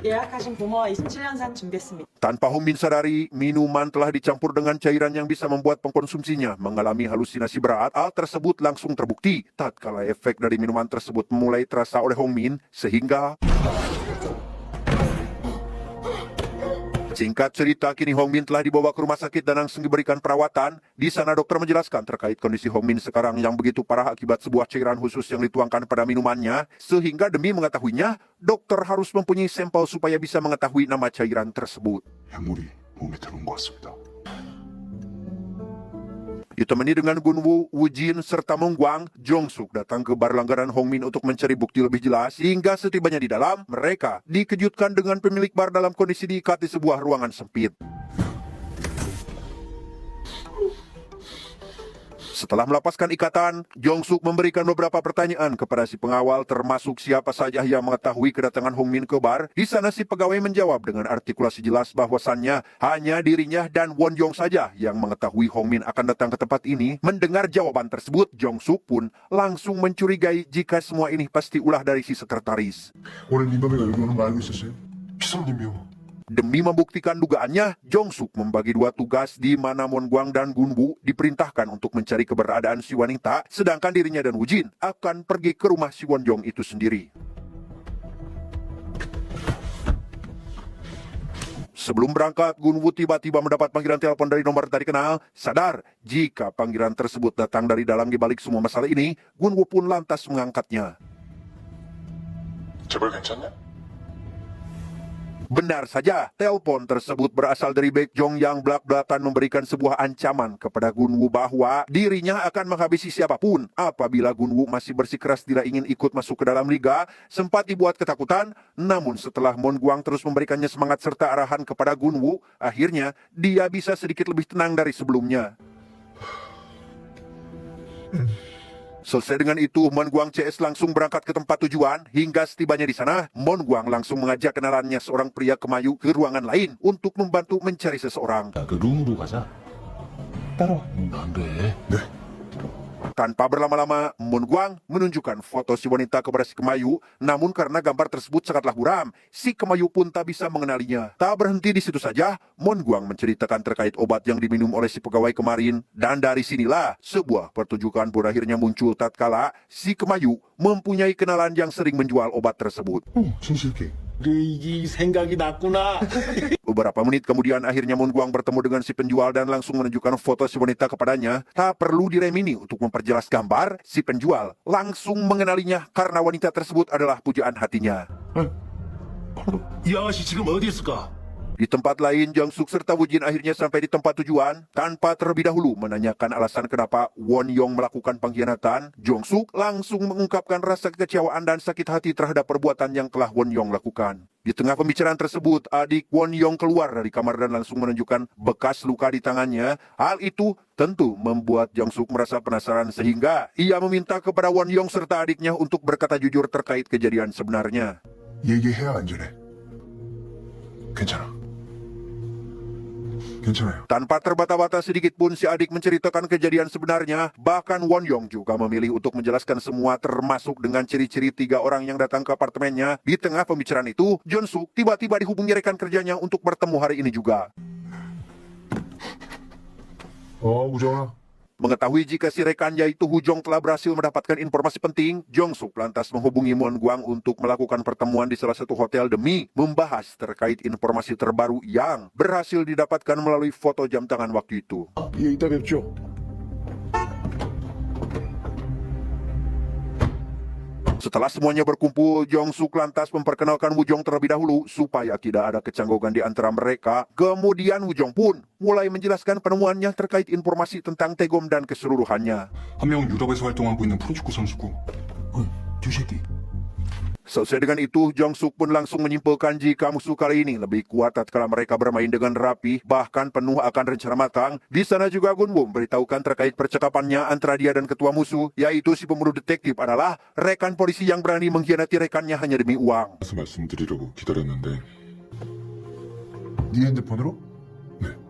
예약하신 부모와 27년산 준비했습니다. Tanpa Hong Min sadari, minuman telah dicampur dengan cairan yang bisa membuat pengkonsumsinya mengalami halusinasi berat. Hal tersebut langsung terbukti tatkala efek dari minuman tersebut mulai terasa oleh Hong Min, sehingga singkat cerita, kini Hong Min telah dibawa ke rumah sakit dan langsung diberikan perawatan. Di sana dokter menjelaskan terkait kondisi Hong Min sekarang yang begitu parah akibat sebuah cairan khusus yang dituangkan pada minumannya, sehingga demi mengetahuinya, dokter harus mempunyai sampel supaya bisa mengetahui nama cairan tersebut. 약물이 몸에 들어온 것 같습니다. Ditemani dengan Gunwoo, Wujin, serta Mongguang, Jongsuk datang ke bar langganan Hong Min untuk mencari bukti lebih jelas. Hingga setibanya di dalam, mereka dikejutkan dengan pemilik bar dalam kondisi diikat di sebuah ruangan sempit. Setelah melepaskan ikatan, Jongsuk memberikan beberapa pertanyaan kepada si pengawal termasuk siapa saja yang mengetahui kedatangan Hong Min ke bar. Di sana si pegawai menjawab dengan artikulasi jelas bahwasannya hanya dirinya dan Won Yong saja yang mengetahui Hong Min akan datang ke tempat ini. Mendengar jawaban tersebut, Jongsuk pun langsung mencurigai jika semua ini pasti ulah dari si sekretaris. 오늘 민범이가 여기 오는 거 알고 있었어요? 비서님이요. Demi membuktikan dugaannya, Jongsuk membagi dua tugas di mana Mongguang dan Gunwoo diperintahkan untuk mencari keberadaan si wanita, sedangkan dirinya dan Wujin akan pergi ke rumah si Won Yong itu sendiri. Sebelum berangkat, Gunwoo tiba-tiba mendapat panggilan telepon dari nomor tak dikenal. Sadar jika panggilan tersebut datang dari dalam dibalik semua masalah ini, Gunwoo pun lantas mengangkatnya. 제발 괜찮냐? Benar saja, telepon tersebut berasal dari Baek Jong yang belak-belakan memberikan sebuah ancaman kepada Gunwoo bahwa dirinya akan menghabisi siapapun apabila Gunwoo masih bersikeras tidak ingin ikut masuk ke dalam liga. Sempat dibuat ketakutan, namun setelah Mongguang terus memberikannya semangat serta arahan kepada Gunwoo, akhirnya dia bisa sedikit lebih tenang dari sebelumnya. Selesai dengan itu, Mongguang CS langsung berangkat ke tempat tujuan. Hingga setibanya di sana, Mongguang langsung mengajak kenalannya seorang pria kemayu ke ruangan lain untuk membantu mencari seseorang. 야, 그 룸으로 가자. 따라와. 안 돼. 네. Tanpa berlama-lama, Mongguang menunjukkan foto si wanita kepada si kemayu. Namun karena gambar tersebut sangatlah buram, si kemayu pun tak bisa mengenalinya. Tak berhenti di situ saja, Mongguang menceritakan terkait obat yang diminum oleh si pegawai kemarin. Dan dari sinilah sebuah pertunjukan pun akhirnya muncul tatkala si kemayu mempunyai kenalan yang sering menjual obat tersebut. 진실게. 이 생각이 났구나. Beberapa menit kemudian akhirnya Mongguang bertemu dengan si penjual dan langsung menunjukkan foto si wanita kepadanya. Tak perlu diremini untuk memperjelas gambar, si penjual langsung mengenalinya karena wanita tersebut adalah pujaan hatinya. 이 아가씨 지금 어디 있을까? Di tempat lain, Jongsuk serta Wujin akhirnya sampai di tempat tujuan. Tanpa terlebih dahulu menanyakan alasan kenapa Won Yong melakukan pengkhianatan, Jongsuk langsung mengungkapkan rasa kekecewaan dan sakit hati terhadap perbuatan yang telah Won Yong lakukan. Di tengah pembicaraan tersebut, adik Won Yong keluar dari kamar dan langsung menunjukkan bekas luka di tangannya. Hal itu tentu membuat Jongsuk merasa penasaran sehingga ia meminta kepada Won Yong serta adiknya untuk berkata jujur terkait kejadian sebenarnya. 얘기해야 안전해. 괜찮아. 괜찮아요. Tanpa terbata-bata sedikit pun si adik menceritakan kejadian sebenarnya. Bahkan Won Yong juga memilih untuk menjelaskan semua termasuk dengan ciri-ciri 3 orang yang datang ke apartemennya. Di tengah pembicaraan itu, Jongsuk tiba-tiba dihubungi rekan kerjanya untuk bertemu hari ini juga. 우정아. Mengetahui jika si rekannya itu Hujong telah berhasil mendapatkan informasi penting, Jongsuk lantas menghubungi Mongguang untuk melakukan pertemuan di salah satu hotel demi membahas terkait informasi terbaru yang berhasil didapatkan melalui foto jam tangan waktu itu. 예, 이따 뵙죠. Setelah semuanya berkumpul, Jongsuk lantas memperkenalkan Wujong terlebih dahulu supaya tidak ada kecanggungan di antara mereka. Kemudian Wujong pun mulai menjelaskan penemuannya terkait informasi tentang Taegom dan keseluruhannya. 한 명은 유럽에서 활동하고 있는 프로축구 선수고. 두새끼. Sesuai dengan itu, Jong Suk pun langsung menyimpulkan jika musuh kali ini lebih kuat tatkala mereka bermain dengan rapi, bahkan penuh akan rencana matang. Di sana juga Gunwoo memberitahukan terkait percakapannya antara dia dan ketua musuh, yaitu si pembunuh detektif adalah rekan polisi yang berani mengkhianati rekannya hanya demi uang. 그래서 말씀드리려고 기다렸는데 네 핸드폰으로?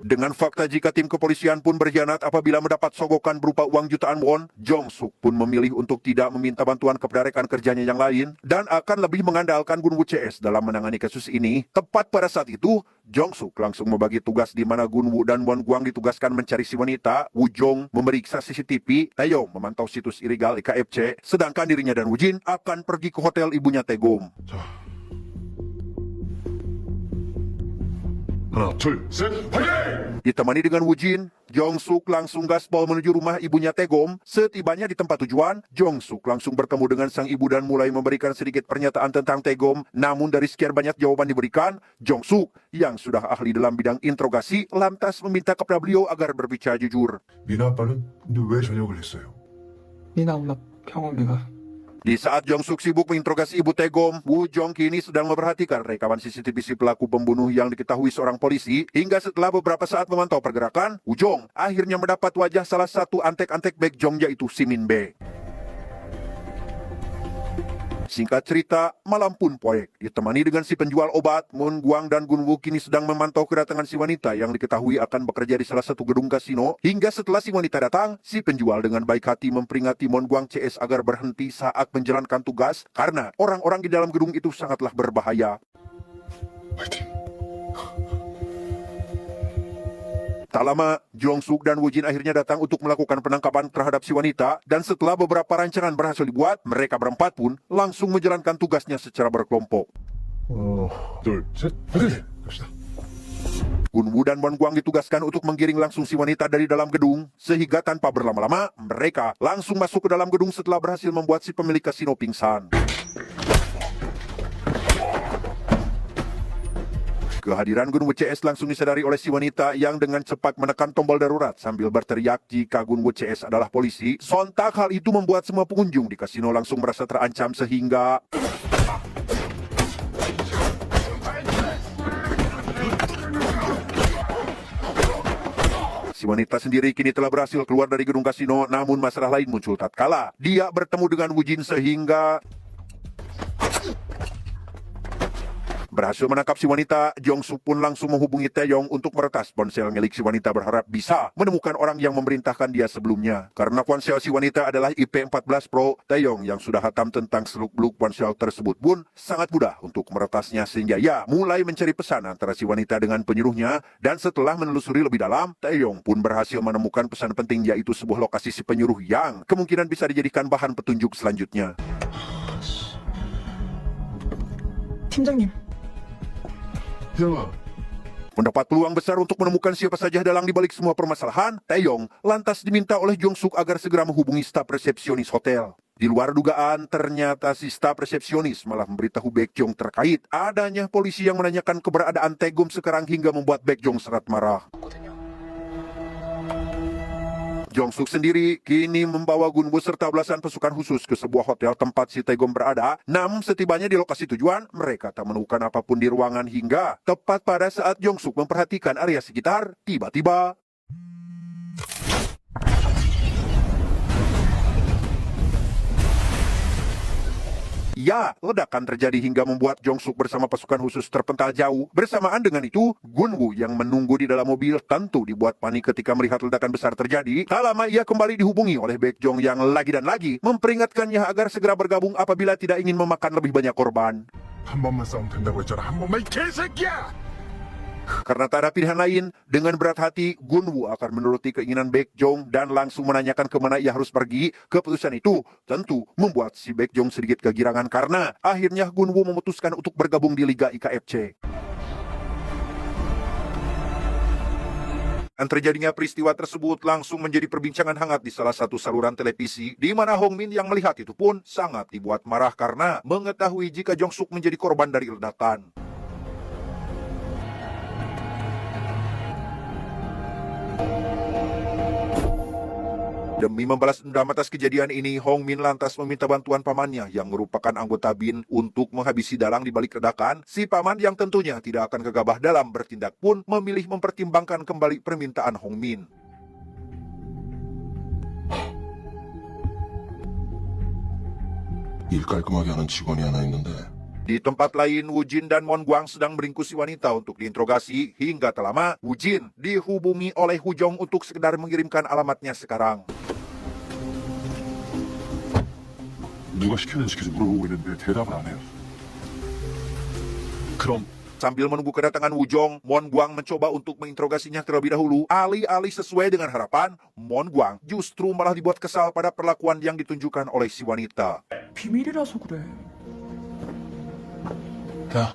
Dengan fakta jika tim kepolisian pun berkhianat apabila mendapat sogokan berupa uang jutaan won, Jong Suk pun memilih untuk tidak meminta bantuan kepada rekan kerjanya yang lain dan akan lebih mengandalkan Gunwoo CS dalam menangani kasus ini. Tepat pada saat itu, Jong Suk langsung membagi tugas di mana Gunwoo dan Won Guang ditugaskan mencari si wanita, Woo Jong memeriksa CCTV, Taeyong memantau situs ilegal IKFC, sedangkan dirinya dan Woo Jin akan pergi ke hotel ibunya Taegom. 하나, 둘, 셋, 화이팅! Ditemani dengan Woo Jin, Jong Suk langsung gaspol menuju rumah ibunya Taegom. Setibanya di tempat tujuan, Jong Suk langsung bertemu dengan sang ibu dan mulai memberikan sedikit pernyataan tentang Taegom. Namun dari sekian banyak jawaban diberikan, Jong Suk yang sudah ahli dalam bidang interogasi lantas meminta kepada beliau agar berbicara jujur. 미나 아빠는 근데 왜 전역을 했어요? 미나 엄마 병원비가. Di saat Jong Suk sibuk menginterogasi ibu Taegom, Woo Jong kini sedang memperhatikan rekaman CCTV si pelaku pembunuh yang diketahui seorang polisi. Hingga setelah beberapa saat memantau pergerakan, Woo Jong akhirnya mendapat wajah salah satu antek-antek Baek Jong, yaitu si Min Bae. Singkat cerita, malam pun poek. Ditemani dengan si penjual obat, Moon Guang dan Gunwoo kini sedang memantau kedatangan si wanita yang diketahui akan bekerja di salah satu gedung kasino. Hingga setelah si wanita datang, si penjual dengan baik hati memperingati Moon Guang CS agar berhenti saat menjalankan tugas karena orang-orang di dalam gedung itu sangatlah berbahaya. 화이팅! Tak lama, Jong Suk dan Woo Jin akhirnya datang untuk melakukan penangkapan terhadap si wanita dan setelah beberapa rancangan berhasil dibuat, mereka berempat pun langsung menjalankan tugasnya secara berkelompok. 둘, 셋, 화이팅! 갑시다. Gunwoo dan Won Guang ditugaskan untuk menggiring langsung si wanita dari dalam gedung, sehingga tanpa berlama-lama, mereka langsung masuk ke dalam gedung setelah berhasil membuat si pemilik kasino pingsan. Kehadiran Gunwoo CS langsung disadari oleh si wanita yang dengan cepat menekan tombol darurat sambil berteriak jika Gunwoo CS adalah polisi. Sontak hal itu membuat semua pengunjung di kasino langsung merasa terancam sehingga si wanita sendiri kini telah berhasil keluar dari gedung kasino, namun masalah lain muncul tatkala dia bertemu dengan Woo Jin sehingga berhasil menangkap si wanita. Jong Suk pun langsung menghubungi Taeyong untuk meretas ponsel milik si wanita berharap bisa menemukan orang yang memerintahkan dia sebelumnya. Karena ponsel si wanita adalah IP14 Pro, Taeyong yang sudah hatam tentang seluk-beluk ponsel tersebut pun sangat mudah untuk meretasnya sehingga ia mulai mencari pesan antara si wanita dengan penyuruhnya dan setelah menelusuri lebih dalam, Taeyong pun berhasil menemukan pesan penting yaitu sebuah lokasi si penyuruh yang kemungkinan bisa dijadikan bahan petunjuk selanjutnya. 팀장님, 희영아, Mendapat peluang besar untuk menemukan siapa saja dalang di balik semua permasalahan, Taeyong lantas diminta oleh Jong Suk agar segera menghubungi staf resepsionis hotel. Di luar dugaan, ternyata si staf resepsionis malah memberitahu Baek Jong terkait adanya polisi yang menanyakan keberadaan Taegom sekarang hingga membuat Baek Jong sangat marah. Jong Suk sendiri kini membawa Gunwoo serta belasan pasukan khusus ke sebuah hotel tempat si Taegom berada. Namun setibanya di lokasi tujuan, mereka tak menemukan apapun di ruangan hingga tepat pada saat Jong Suk memperhatikan area sekitar, tiba-tiba ya, ledakan terjadi hingga membuat Jong Suk bersama pasukan khusus terpental jauh. Bersamaan dengan itu, Gunwoo yang menunggu di dalam mobil tentu dibuat panik ketika melihat ledakan besar terjadi. Tak lama ia kembali dihubungi oleh Baek Jong yang lagi dan lagi memperingatkannya agar segera bergabung apabila tidak ingin memakan lebih banyak korban. 한 번만 싸우면 된다고 했잖아. 한 번만 이 개새끼야! Karena tak ada pilihan lain, dengan berat hati, Gunwoo akan menuruti keinginan Baek Jong dan langsung menanyakan kemana ia harus pergi. Keputusan itu tentu membuat si Baek Jong sedikit kegirangan karena akhirnya Gunwoo memutuskan untuk bergabung di Liga IKFC. Dan terjadinya peristiwa tersebut langsung menjadi perbincangan hangat di salah satu saluran televisi, di mana Hong Min yang melihat itu pun sangat dibuat marah karena mengetahui jika Jong Suk menjadi korban dari ledakan. Demi membalas dendam atas kejadian ini, Hong Min lantas meminta bantuan pamannya yang merupakan anggota BIN untuk menghabisi dalang di balik ledakan. Si paman yang tentunya tidak akan gegabah dalam bertindak pun memilih mempertimbangkan kembali permintaan Hong Min. 일 깔끔하게 하는 직원이 하나 있는데 Di tempat lain, Wu Jin dan Mon Guang sedang meringkus si wanita untuk diinterogasi. Hingga tak lama, Wu Jin dihubungi oleh Hu Jong untuk sekedar mengirimkan alamatnya sekarang. 누가 시키는지 물어보고 있는데 대답을 안 해요. 그럼 Sambil menunggu kedatangan Wu Jong, Mon Guang mencoba untuk menginterogasinya terlebih dahulu. Alih-alih sesuai dengan harapan, Mon Guang justru malah dibuat kesal pada perlakuan yang ditunjukkan oleh si wanita. 비밀이라서 그래. 야,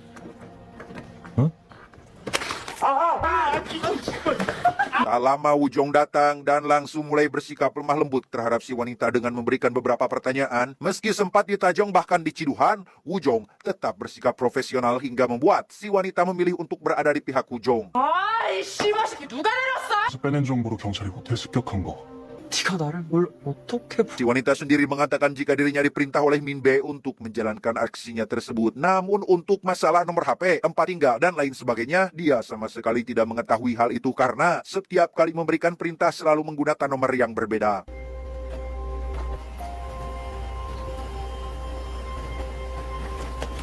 Tak lama Wu Jong datang dan langsung mulai bersikap lemah lembut terhadap si wanita dengan memberikan beberapa pertanyaan. Meski sempat ditajong bahkan diciduhan, Wu Jong tetap bersikap profesional hingga membuat si wanita memilih untuk berada di pihak Wu Jong. 아이 씨발 새끼 누가 내렸어? 그래서 빼낸 정보로 경찰이 호텔 습격한 거. 네가 나를 뭘 어떻게 Si wanita sendiri mengatakan jika dirinya diperintah oleh Min Be untuk menjalankan aksinya tersebut. Namun untuk masalah nomor HP, tempat tinggal, dan lain sebagainya, dia sama sekali tidak mengetahui hal itu karena setiap kali memberikan perintah selalu menggunakan nomor yang berbeda.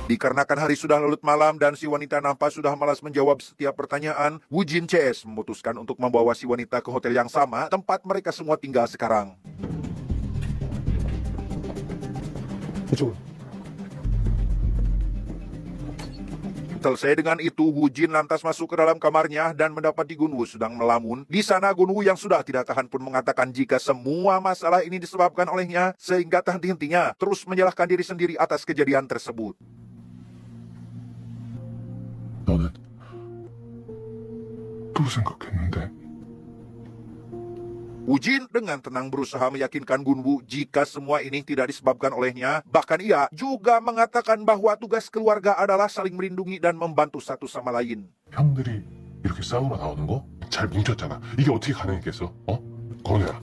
Dikarenakan hari sudah larut malam dan si wanita nampak sudah malas menjawab setiap pertanyaan, Wu Jin CS memutuskan untuk membawa si wanita ke hotel yang sama tempat mereka semua tinggal sekarang. 이쪽으로. Selesai dengan itu, Wu Jin lantas masuk ke dalam kamarnya dan mendapati Gunwu sedang melamun. Di sana Gunwu yang sudah tidak tahan pun mengatakan jika semua masalah ini disebabkan olehnya, sehingga tak henti-hentinya terus menyalahkan diri sendiri atas kejadian tersebut. 너는 또 생각했는데 Wu Jin dengan tenang berusaha meyakinkan Gunwu jika semua ini tidak disebabkan olehnya. Bahkan ia juga mengatakan bahwa tugas keluarga adalah saling melindungi dan membantu satu sama lain. 형들이 이렇게 싸우러 나오는 거 잘 뭉쳤잖아. 이게 어떻게 가능했겠어? 건우야.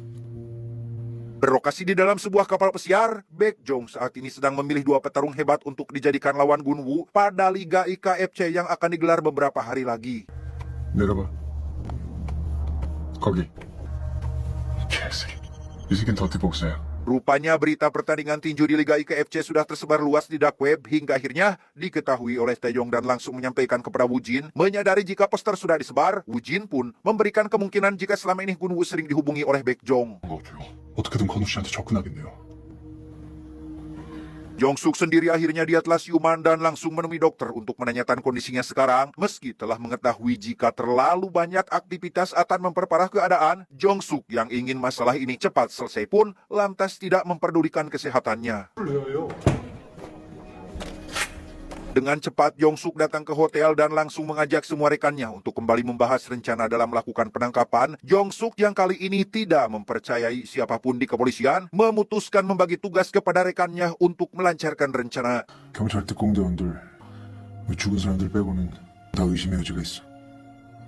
Berlokasi di dalam sebuah kapal pesiar, Baek Jong saat ini sedang memilih dua petarung hebat untuk dijadikan lawan Gunwu pada Liga IKFC yang akan digelar beberapa hari lagi. 내려봐. 거기. 개새끼. 이 새끼는 더티복스야. Rupanya berita pertandingan tinju di Liga IKFC sudah tersebar luas di dark web hingga akhirnya diketahui oleh Taeyong dan langsung menyampaikan kepada Wu Jin. Menyadari jika poster sudah disebar, Wu Jin pun memberikan kemungkinan jika selama ini Gunwu sering dihubungi oleh Baek Jong. 거죠. 어떻게든 건우 씨한테 접근하겠네요. Jong-suk sendiri akhirnya dia telah siuman dan langsung menemui dokter untuk menanyakan kondisinya sekarang. Meski telah mengetahui jika terlalu banyak aktivitas akan memperparah keadaan, Jong-suk yang ingin masalah ini cepat selesai pun lantas tidak memperdulikan kesehatannya. Dengan cepat, Jong-suk datang ke hotel dan langsung mengajak semua rekannya untuk kembali membahas rencana dalam melakukan penangkapan. Jong-suk yang kali ini tidak mempercayai siapapun di kepolisian, memutuskan membagi tugas kepada rekannya untuk melancarkan rencana. 경찰 특공대원들 죽은 사람들 빼고는 다 의심의 여지가 있어.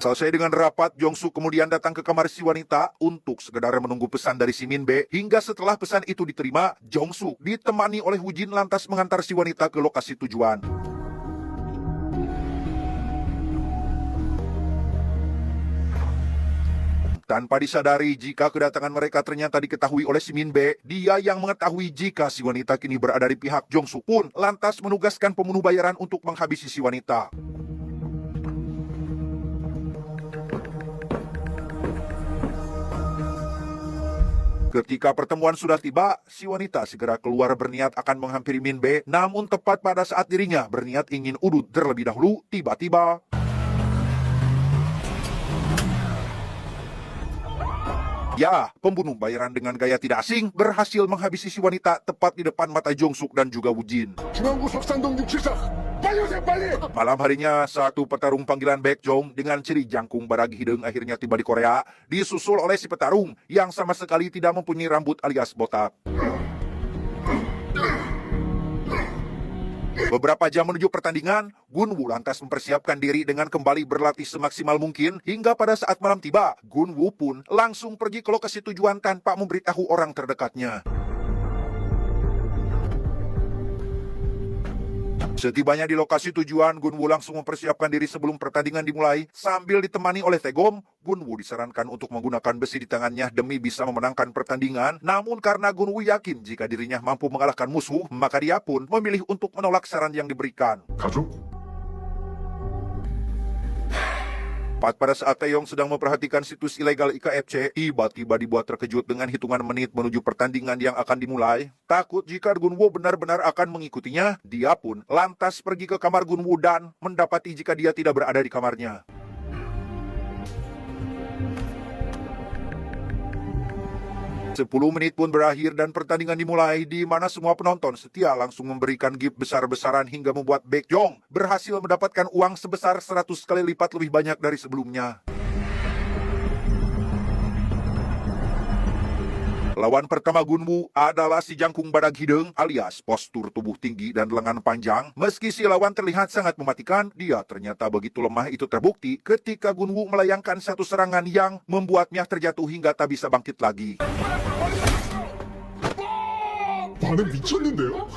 Selesai dengan rapat, Jong-suk kemudian datang ke kamar si wanita untuk sekedar menunggu pesan dari si Min Be. Hingga setelah pesan itu diterima, Jong-suk ditemani oleh Wu Jin lantas mengantar si wanita ke lokasi tujuan. Tanpa disadari jika kedatangan mereka ternyata diketahui oleh si Min Be, dia yang mengetahui jika si wanita kini berada di pihak Jong-suk pun lantas menugaskan pembunuh bayaran untuk menghabisi si wanita. Ketika pertemuan sudah tiba, si wanita segera keluar berniat akan menghampiri Min Be, namun tepat pada saat dirinya berniat ingin udut terlebih dahulu, tiba-tiba ya, pembunuh bayaran dengan gaya tidak asing berhasil menghabisi si wanita tepat di depan mata Jong-suk dan juga Wu Jin. 중앙구 석산동 674. 빨리 오세요, 빨리. Malam harinya, satu petarung panggilan Baek Jong dengan ciri jangkung baragi hidung akhirnya tiba di Korea, disusul oleh si petarung yang sama sekali tidak mempunyai rambut alias botak. Beberapa jam menuju pertandingan, Gunwoo lantas mempersiapkan diri dengan kembali berlatih semaksimal mungkin hingga pada saat malam tiba, Gunwoo pun langsung pergi ke lokasi tujuan tanpa memberitahu orang terdekatnya. Setibanya di lokasi tujuan, Gunwoo langsung mempersiapkan diri sebelum pertandingan dimulai. Sambil ditemani oleh Taegom, Gunwoo disarankan untuk menggunakan besi di tangannya demi bisa memenangkan pertandingan. Namun karena Gunwoo yakin jika dirinya mampu mengalahkan musuh, maka dia pun memilih untuk menolak saran yang diberikan. 가족? Tepat pada saat Taeyong sedang memperhatikan situs ilegal IKFC, tiba-tiba dibuat terkejut dengan hitungan menit menuju pertandingan yang akan dimulai. Takut jika Gunwoo benar-benar akan mengikutinya, dia pun lantas pergi ke kamar Gunwoo dan mendapati jika dia tidak berada di kamarnya. 10 menit pun berakhir dan pertandingan dimulai di mana semua penonton setia langsung memberikan gift besar-besaran hingga membuat Baekjong berhasil mendapatkan uang sebesar 100 kali lipat lebih banyak dari sebelumnya. Lawan pertama Gunwoo adalah si jangkung badak hidung alias postur tubuh tinggi dan lengan panjang. Meski si lawan terlihat sangat mematikan, dia ternyata begitu lemah itu terbukti ketika Gunwoo melayangkan satu serangan yang membuatnya terjatuh hingga tak bisa bangkit lagi. 반응 미쳤는데요?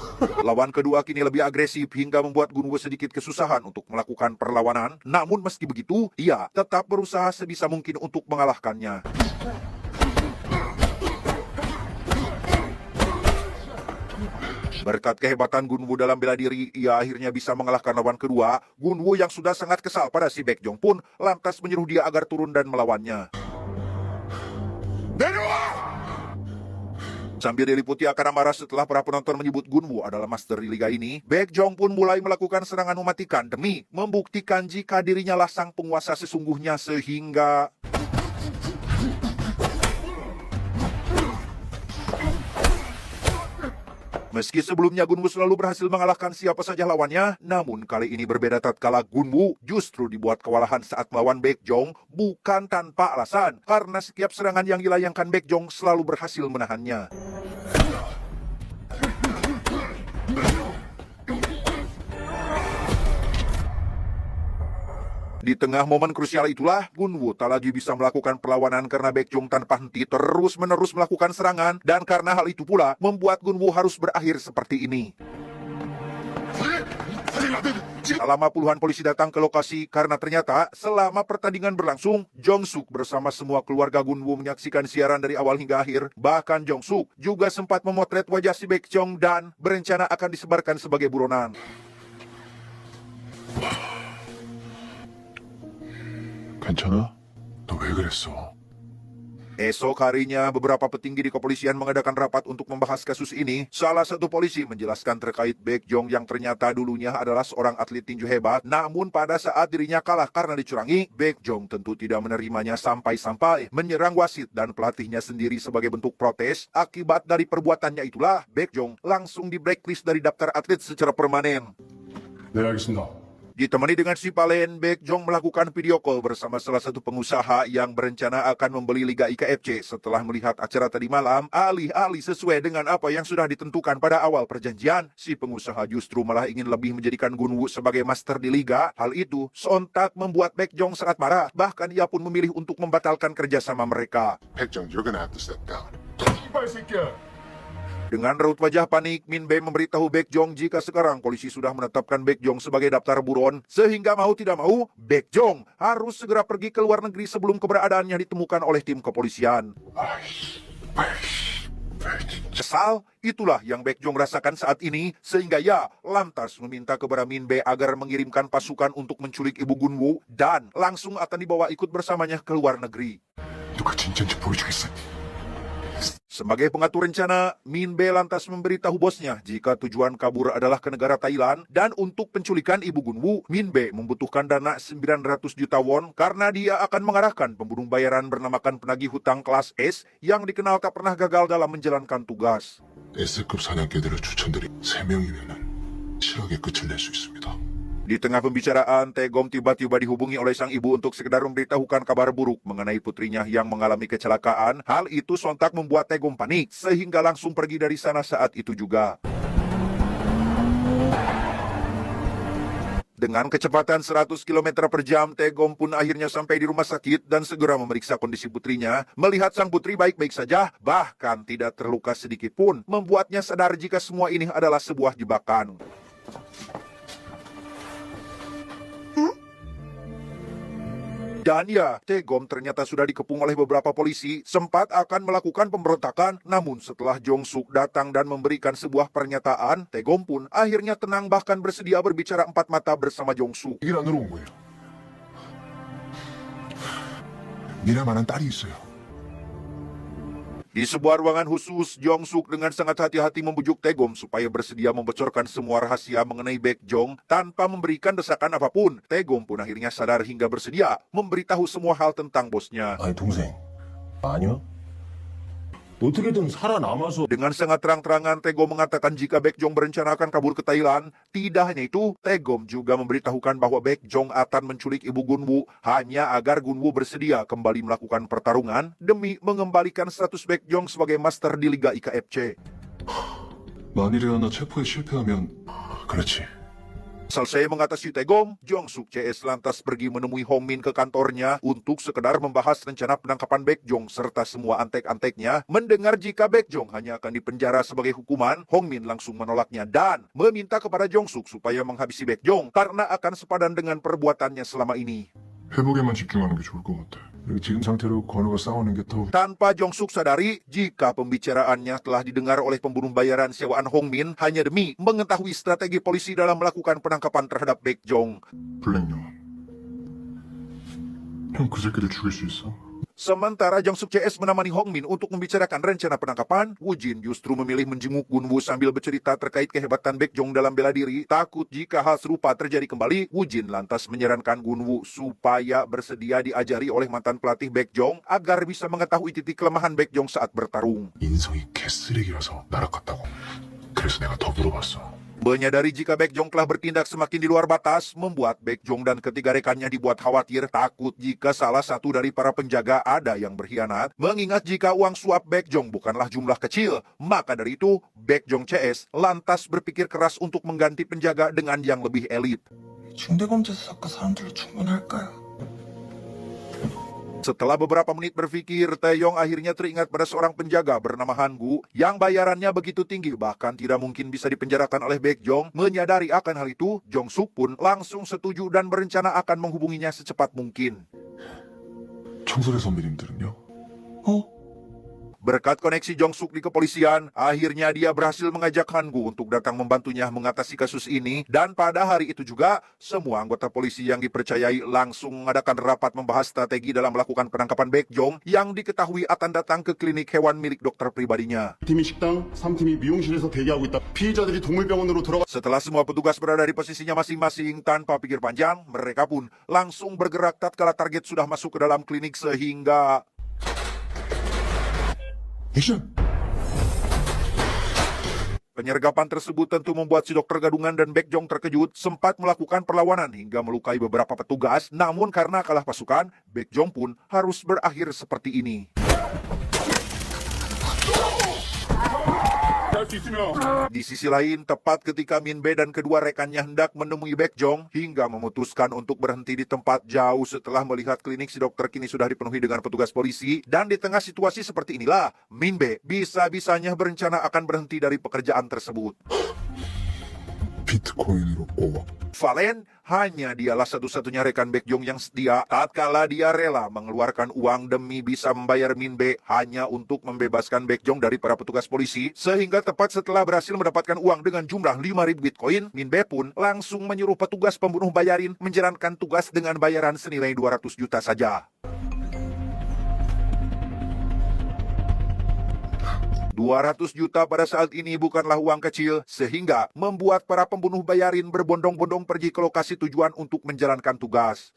Lawan kedua kini lebih agresif hingga membuat Gunwoo sedikit kesusahan untuk melakukan perlawanan. Namun meski begitu, ia tetap berusaha sebisa mungkin untuk mengalahkannya. Berkat kehebatan Gunwoo dalam bela diri, ia akhirnya bisa mengalahkan lawan kedua. Gunwoo yang sudah sangat kesal pada si Baekjong pun lantas menyuruh dia agar turun dan melawannya. Sambil diliputi akan amarah setelah para penonton menyebut Gunwoo adalah master di liga ini, Baekjong pun mulai melakukan serangan mematikan demi membuktikan jika dirinya lah sang penguasa sesungguhnya sehingga... Meski sebelumnya Gunwoo selalu berhasil mengalahkan siapa saja lawannya, namun kali ini berbeda tatkala Gunwoo justru dibuat kewalahan saat melawan Baekjong bukan tanpa alasan, karena setiap serangan yang dilayangkan Baekjong selalu berhasil menahannya. Di tengah momen krusial itulah, Gunwoo tak lagi bisa melakukan perlawanan karena Baekjong tanpa henti terus-menerus melakukan serangan, dan karena hal itu pula membuat Gunwoo harus berakhir seperti ini. Selama puluhan polisi datang ke lokasi karena ternyata selama pertandingan berlangsung, Jong-suk bersama semua keluarga Gunwoo menyaksikan siaran dari awal hingga akhir. Bahkan Jong-suk juga sempat memotret wajah si Baekjong dan berencana akan disebarkan sebagai buronan. 괜찮아? 너 왜 그랬어? Esok harinya, beberapa petinggi di kepolisian mengadakan rapat untuk membahas kasus ini. Salah satu polisi menjelaskan terkait Baekjong yang ternyata dulunya adalah seorang atlet tinju hebat. Namun pada saat dirinya kalah karena dicurangi, Baekjong tentu tidak menerimanya sampai-sampai menyerang wasit dan pelatihnya sendiri sebagai bentuk protes. Akibat dari perbuatannya itulah, Baekjong langsung di-blacklist dari daftar atlet secara permanen. 네, 알겠습니다. Ditemani dengan si Palen, Baekjong melakukan video call bersama salah satu pengusaha yang berencana akan membeli Liga IKFC. Setelah melihat acara tadi malam, alih-alih sesuai dengan apa yang sudah ditentukan pada awal perjanjian, si pengusaha justru malah ingin lebih menjadikan Gunwoo sebagai master di Liga. Hal itu sontak membuat Baekjong sangat marah. Bahkan ia pun memilih untuk membatalkan kerjasama mereka. 백정, you're gonna have to step down. 이발 새끼야. Dengan raut wajah panik, Min Bae memberitahu Baekjong jika sekarang polisi sudah menetapkan Baekjong sebagai daftar buron, sehingga mau tidak mau, Baekjong harus segera pergi ke luar negeri sebelum keberadaannya ditemukan oleh tim kepolisian. Kesal, itulah yang Baekjong rasakan saat ini, sehingga ia lantas meminta kepada Min Bae agar mengirimkan pasukan untuk menculik ibu Gunwoo dan langsung akan dibawa ikut bersamanya ke luar negeri. 누가 진짜인지 보여주겠어. Sebagai pengatur rencana, Min Bae lantas memberitahu bosnya jika tujuan kabur adalah ke negara Thailand, dan untuk penculikan ibu Gunwoo, Min Bae membutuhkan dana 900 juta won karena dia akan mengarahkan pembunuh bayaran bernamakan penagih hutang kelas S yang dikenal tak pernah gagal dalam menjalankan tugas. S급 사냥개들을 추천드리 3명이면은 7억의 끝을 낼 수 있습니다. Di tengah pembicaraan, Taegom tiba-tiba dihubungi oleh sang ibu untuk sekedar memberitahukan kabar buruk mengenai putrinya yang mengalami kecelakaan. Hal itu sontak membuat Taegom panik, sehingga langsung pergi dari sana saat itu juga. Dengan kecepatan 100 km per jam, Taegong pun akhirnya sampai di rumah sakit dan segera memeriksa kondisi putrinya. Melihat sang putri baik-baik saja, bahkan tidak terluka sedikit pun, membuatnya sadar jika semua ini adalah sebuah jebakan. Dan ya, Taegong ternyata sudah dikepung oleh beberapa polisi, sempat akan melakukan pemberontakan, namun setelah Jong-suk datang dan memberikan sebuah pernyataan, Taegong pun akhirnya tenang bahkan bersedia berbicara empat mata bersama Jong-suk. 얘기를 안 들어온 거예요. 미라만한 딸이 있어요. Di sebuah ruangan khusus, Jong-suk dengan sangat hati-hati membujuk Taegong supaya bersedia membocorkan semua rahasia mengenai Baekjong tanpa memberikan desakan apapun. Taegong pun akhirnya sadar hingga bersedia memberitahu semua hal tentang bosnya. 아니 동생 아니요? 어떻게든 살아남아서 Dengan sangat terang-terangan, Taegong mengatakan jika Baekjong berencana akan kabur ke Thailand. Tidak hanya itu, Taegong juga memberitahukan bahwa Baekjong akan menculik ibu Gunwoo hanya agar Gunwoo bersedia kembali melakukan pertarungan demi mengembalikan status Baekjong sebagai master di Liga IKFC. 만일에 하나 체포에 실패하면 그렇지. Selesai mengatasi Taegong, Jong-suk CS lantas pergi menemui Hong Min ke kantornya untuk sekedar membahas rencana penangkapan Baekjong serta semua antek-anteknya. Mendengar jika Baekjong hanya akan dipenjara sebagai hukuman, Hong Min langsung menolaknya dan meminta kepada Jong-suk supaya menghabisi Baekjong karena akan sepadan dengan perbuatannya selama ini. 회복에만 집중하는 게 좋을 것 같아. 그리고 지금 상태로 건우가 싸우는 게 더... Tanpa Jong-suk sadari, jika pembicaraannya telah didengar oleh pembunuh bayaran sewaan Hong Min hanya demi mengetahui strategi polisi dalam melakukan penangkapan terhadap Baekjong. 블랙 영혼. 형 그 새끼들 죽일 수 있어? Sementara Jong-suk CS menemani Hong Min untuk membicarakan rencana penangkapan, Woo Jin justru memilih menjenguk Gunwoo sambil bercerita terkait kehebatan Baekjong dalam bela diri. Takut jika hal serupa terjadi kembali, Woo Jin lantas menyarankan Gunwoo supaya bersedia diajari oleh mantan pelatih Baekjong agar bisa mengetahui titik kelemahan Baekjong saat bertarung. 인성이 개쓰레기라서 날아갔다고. 그래서 내가 더 물어봤어. Menyadari jika Baekjong telah bertindak semakin di luar batas, membuat Baekjong dan ketiga rekannya dibuat khawatir, takut jika salah satu dari para penjaga ada yang berkhianat. Mengingat jika uang suap Baekjong bukanlah jumlah kecil, maka dari itu Baekjong CS lantas berpikir keras untuk mengganti penjaga dengan yang lebih elit. 중대범죄 수사과 사람들로 충분할까요? Setelah beberapa menit berpikir, Taeyong akhirnya teringat pada seorang penjaga bernama Han-gu yang bayarannya begitu tinggi bahkan tidak mungkin bisa dipenjarakan oleh Baekjong. Menyadari akan hal itu, Jong-suk pun langsung setuju dan berencana akan menghubunginya secepat mungkin. 청설의 선배님들은요? Berkat koneksi Jong-suk di kepolisian, akhirnya dia berhasil mengajak Han-gu untuk datang membantunya mengatasi kasus ini. Dan pada hari itu juga, semua anggota polisi yang dipercayai langsung mengadakan rapat membahas strategi dalam melakukan penangkapan Baekjong yang diketahui akan datang ke klinik hewan milik dokter pribadinya. 팀이 식당, 3팀이 미용실에서 대기하고 있다. 피의자들이 동물병원으로 들어가. Setelah semua petugas berada di posisinya masing-masing tanpa pikir panjang, mereka pun langsung bergerak tatkala target sudah masuk ke dalam klinik sehingga... 액션! Penyergapan tersebut tentu membuat si dokter gadungan dan Baekjong terkejut, sempat melakukan perlawanan hingga melukai beberapa petugas, namun karena kalah pasukan, Baekjong pun harus berakhir seperti ini. 할 수 있으면 Di sisi lain, tepat ketika Min Bae dan kedua rekannya hendak menemui Baekjong hingga memutuskan untuk berhenti di tempat jauh setelah melihat klinik si dokter kini sudah dipenuhi dengan petugas polisi, dan di tengah situasi seperti inilah, Min Bae bisa-bisanya berencana akan berhenti dari pekerjaan tersebut. 비트코인으로 5억. Valen hanya dialah satu-satunya rekan Baekjong yang setia tatkala dia rela mengeluarkan uang demi bisa membayar Min Bae hanya untuk membebaskan Baekjong dari para petugas polisi, sehingga tepat setelah berhasil mendapatkan uang dengan jumlah 5.000 Bitcoin, Min Bae pun langsung menyuruh petugas pembunuh bayarin menjalankan tugas dengan bayaran senilai 200 juta saja. 200 juta pada saat ini bukanlah uang kecil, sehingga membuat para pembunuh bayarin berbondong-bondong pergi ke lokasi tujuan untuk menjalankan tugas.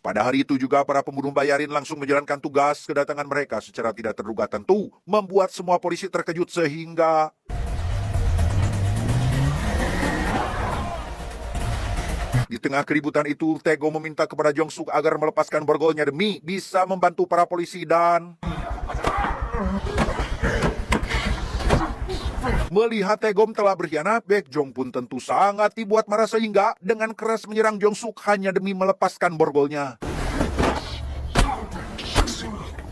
Pada hari itu juga para pembunuh bayarin langsung menjalankan tugas. Kedatangan mereka secara tidak terduga tentu membuat semua polisi terkejut sehingga... Di tengah keributan itu, Taegong meminta kepada Jong-suk agar melepaskan borgolnya demi bisa membantu para polisi dan... Melihat Taegom telah berkhianat, Baekjong pun tentu sangat dibuat marah sehingga dengan keras menyerang Jong-suk hanya demi melepaskan borgolnya.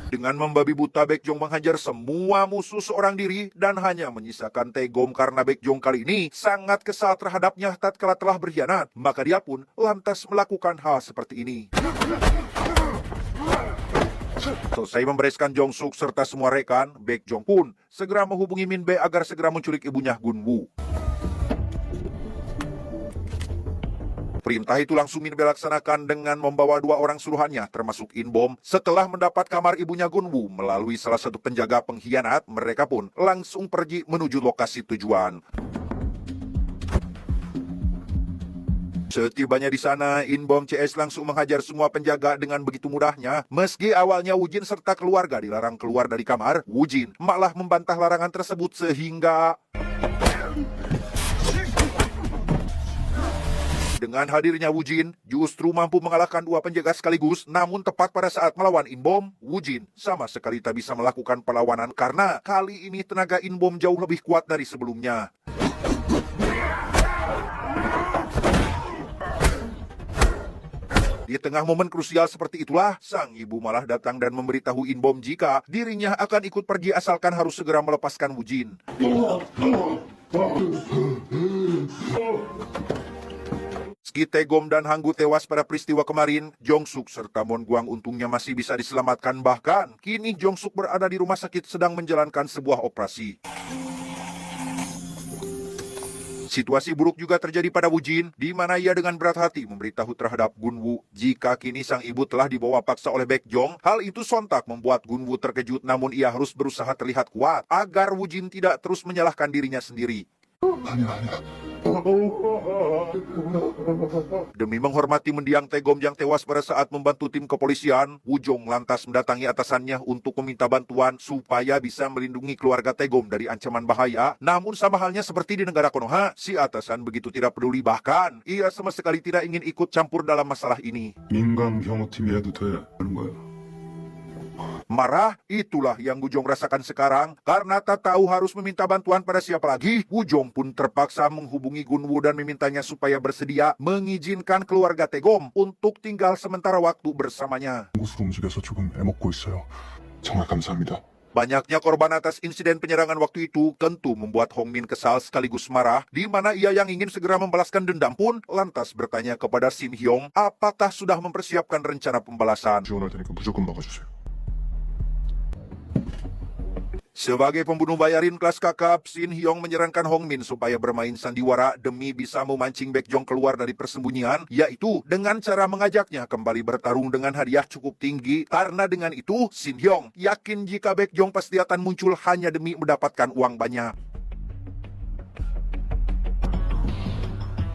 Dengan membabi buta, Baekjong menghajar semua musuh seorang diri dan hanya menyisakan Taegom karena Baekjong kali ini sangat kesal terhadapnya tatkala telah berkhianat. Maka dia pun lantas melakukan hal seperti ini. Selesai membereskan Jong-suk serta semua rekan, Baekjong pun segera menghubungi Min Bae agar segera menculik ibunya Gunwoo. Perintah itu langsung Min Bae laksanakan dengan membawa 2 orang suruhannya, termasuk In-bom. Setelah mendapat kamar ibunya Gunwoo melalui salah satu penjaga pengkhianat, mereka pun langsung pergi menuju lokasi tujuan. Setibanya di sana, In-bom CS langsung menghajar semua penjaga dengan begitu mudahnya. Meski awalnya Woo-jin serta keluarga dilarang keluar dari kamar, Woo-jin malah membantah larangan tersebut sehingga dengan hadirnya Woo-jin justru mampu mengalahkan 2 penjaga sekaligus. Namun tepat pada saat melawan In-bom, Woo-jin sama sekali tak bisa melakukan perlawanan karena kali ini tenaga In-bom jauh lebih kuat dari sebelumnya. Di tengah momen krusial seperti itulah, sang ibu malah datang dan memberitahu In-bom jika dirinya akan ikut pergi asalkan harus segera melepaskan Woo-jin. Meski Taegom dan Hanggu tewas pada peristiwa kemarin, Jong-suk serta Mon Guang untungnya masih bisa diselamatkan. Bahkan, kini Jong-suk berada di rumah sakit sedang menjalankan sebuah operasi. Situasi buruk juga terjadi pada Woo-jin, di mana ia dengan berat hati memberitahu terhadap Gunwoo jika kini sang ibu telah dibawa paksa oleh Baekjong. Hal itu sontak membuat Gunwoo terkejut, namun ia harus berusaha terlihat kuat agar Woo-jin tidak terus menyalahkan dirinya sendiri. Demi menghormati mendiang Taegom yang tewas pada saat membantu tim kepolisian, Woo-jong lantas mendatangi atasannya untuk meminta bantuan supaya bisa melindungi keluarga Taegom dari ancaman bahaya. Namun sama halnya seperti di negara Konoha, si atasan begitu tidak peduli, bahkan ia sama sekali tidak ingin ikut campur dalam masalah ini. 민간 경호팀이 해도 돼 하는 거야. Marah, itulah yang Woo-jong rasakan sekarang. Karena tak tahu harus meminta bantuan pada siapa lagi, Woo-jong pun terpaksa menghubungi Gunwoo dan memintanya supaya bersedia mengizinkan keluarga Taegom untuk tinggal sementara waktu bersamanya. 곳으로 움직여서 조금 애먹고 있어요. 정말 감사합니다. Banyaknya korban atas insiden penyerangan waktu itu tentu membuat Hong Min kesal sekaligus marah, di mana ia yang ingin segera membalaskan dendam pun lantas bertanya kepada Shin Hyong apakah sudah mempersiapkan rencana pembalasan. 지원할 테니까 무조건 막아주세요. Sebagai pembunuh bayarin kelas kakap, Shin Hyong menyarankan Hong Min supaya bermain sandiwara demi bisa memancing Baekjong keluar dari persembunyian, yaitu dengan cara mengajaknya kembali bertarung dengan hadiah cukup tinggi. Karena dengan itu, Shin Hyong yakin jika Baekjong pasti akan muncul hanya demi mendapatkan uang banyak.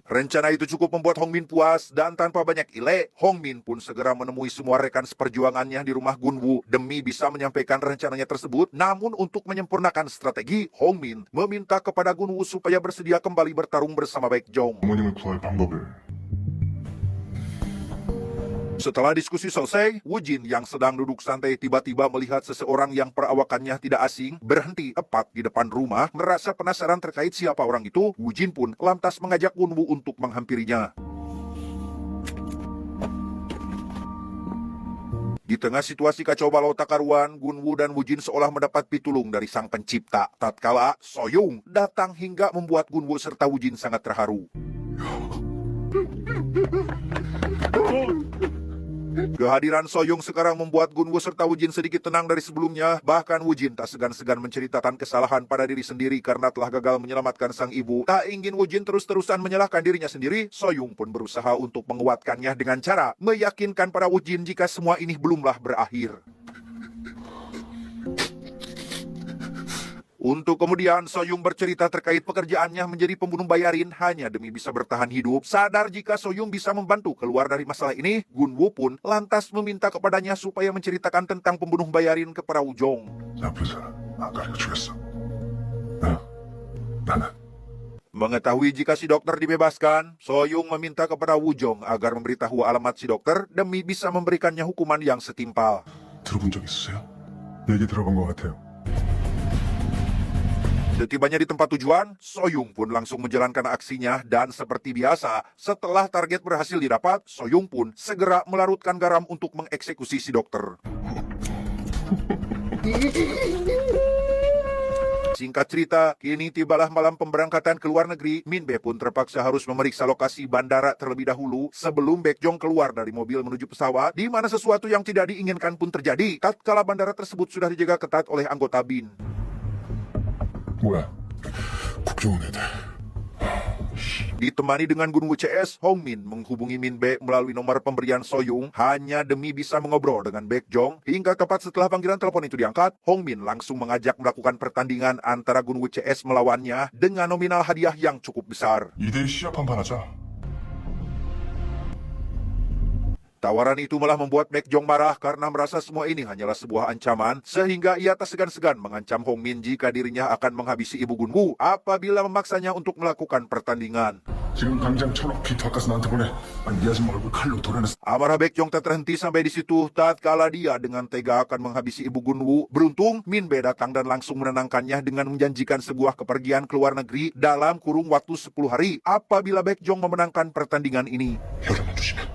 Rencana itu cukup membuat Hong Min puas, dan tanpa banyak ile, Hong Min pun segera menemui semua rekan seperjuangannya di rumah Gunwoo demi bisa menyampaikan rencananya tersebut. Namun untuk menyempurnakan strategi, Hong Min meminta kepada Gunwoo supaya bersedia kembali bertarung bersama Baekjong. 어머님을 구할 방법을. Setelah diskusi selesai, Woo-jin yang sedang duduk santai tiba-tiba melihat seseorang yang perawakannya tidak asing berhenti tepat di depan rumah. Merasa penasaran terkait siapa orang itu, Woo-jin pun lantas mengajak Gunwoo untuk menghampirinya. Di tengah situasi kacau balau tak karuan, Gunwoo dan Woo-jin seolah mendapat pitulung dari sang pencipta. Tatkala So-young datang hingga membuat Gunwoo serta Woo-jin sangat terharu. Kehadiran So-young sekarang membuat Gunwoo serta Woo-jin sedikit tenang dari sebelumnya. Bahkan Woo-jin tak segan-segan menceritakan kesalahan pada diri sendiri karena telah gagal menyelamatkan sang ibu. Tak ingin Woo-jin terus-terusan menyalahkan dirinya sendiri, So-young pun berusaha untuk menguatkannya dengan cara meyakinkan pada Woo-jin jika semua ini belumlah berakhir. Untuk kemudian So-young bercerita terkait pekerjaannya menjadi pembunuh bayarin hanya demi bisa bertahan hidup. Sadar jika So-young bisa membantu keluar dari masalah ini, Gunwoo pun lantas meminta kepadanya supaya menceritakan tentang pembunuh bayarin kepada Woo-jong. 나쁜 사람 안 가르쳐 주겠어. 나는. Mengetahui jika si dokter dibebaskan, So-young meminta kepada Woo-jong agar memberitahu alamat si dokter demi bisa memberikannya hukuman yang setimpal. 들어본 적 있으세요? 얘기 들어본 것 같아요. Setibanya di tempat tujuan, Soyung pun langsung menjalankan aksinya dan seperti biasa, setelah target berhasil didapat, Soyung pun segera melarutkan garam untuk mengeksekusi si dokter. Singkat cerita, kini tibalah malam pemberangkatan ke luar negeri. Min Be pun terpaksa harus memeriksa lokasi bandara terlebih dahulu sebelum Baek Jong keluar dari mobil menuju pesawat, di mana sesuatu yang tidak diinginkan pun terjadi tatkala bandara tersebut sudah dijaga ketat oleh anggota BIN. 뭐야? 국정원 애들. Ditemani dengan Gun Woo CS, Hong Min menghubungi Min Be melalui nomor pemberian Soyung hanya demi bisa mengobrol dengan Baek Jong. Hingga tepat setelah panggilan telepon itu diangkat, Hong Min langsung mengajak melakukan pertandingan antara Gun Woo CS melawannya dengan nominal hadiah yang cukup besar. 2대1 시합 한판 하자. Tawaran itu malah membuat Baek Jong marah karena merasa semua ini hanyalah sebuah ancaman, sehingga ia tak segan-segan mengancam Hong Min jika dirinya akan menghabisi ibu Gun Woo apabila memaksanya untuk melakukan pertandingan. 지금 당장 1,000억 피 바꿔서 나한테 보내. 아니 네 아줌마 얼굴 칼로 도려냈어. Amarah Baek Jong tak terhenti sampai di situ tatkala dia dengan tega akan menghabisi ibu Gun Woo. Beruntung, Min Be datang dan langsung menenangkannya dengan menjanjikan sebuah kepergian ke luar negeri dalam kurung waktu 10 hari apabila Baek Jong memenangkan pertandingan ini. 혈흔을 주시면.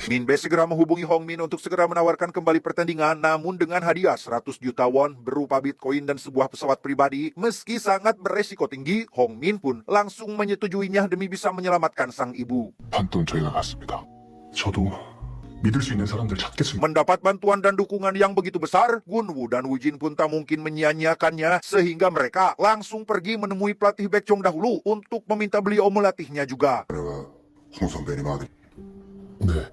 Min Be segera menghubungi Hong Min untuk segera menawarkan kembali pertandingan, namun dengan hadiah 100 juta won berupa bitcoin dan sebuah pesawat pribadi. Meski sangat beresiko tinggi, Hong Min pun langsung menyetujuinya demi bisa menyelamatkan sang ibu. 판돈 저희가 갔습니다. 저도 믿을 수 있는 사람들 찾겠습니다. Mendapat bantuan dan dukungan yang begitu besar, Gun Woo dan Woo Jin pun tak mungkin menyia-nyiakannya, sehingga mereka langsung pergi menemui pelatih Baek Jong dahulu untuk meminta beliau melatihnya juga. 내가 홍 선배님 아들 네.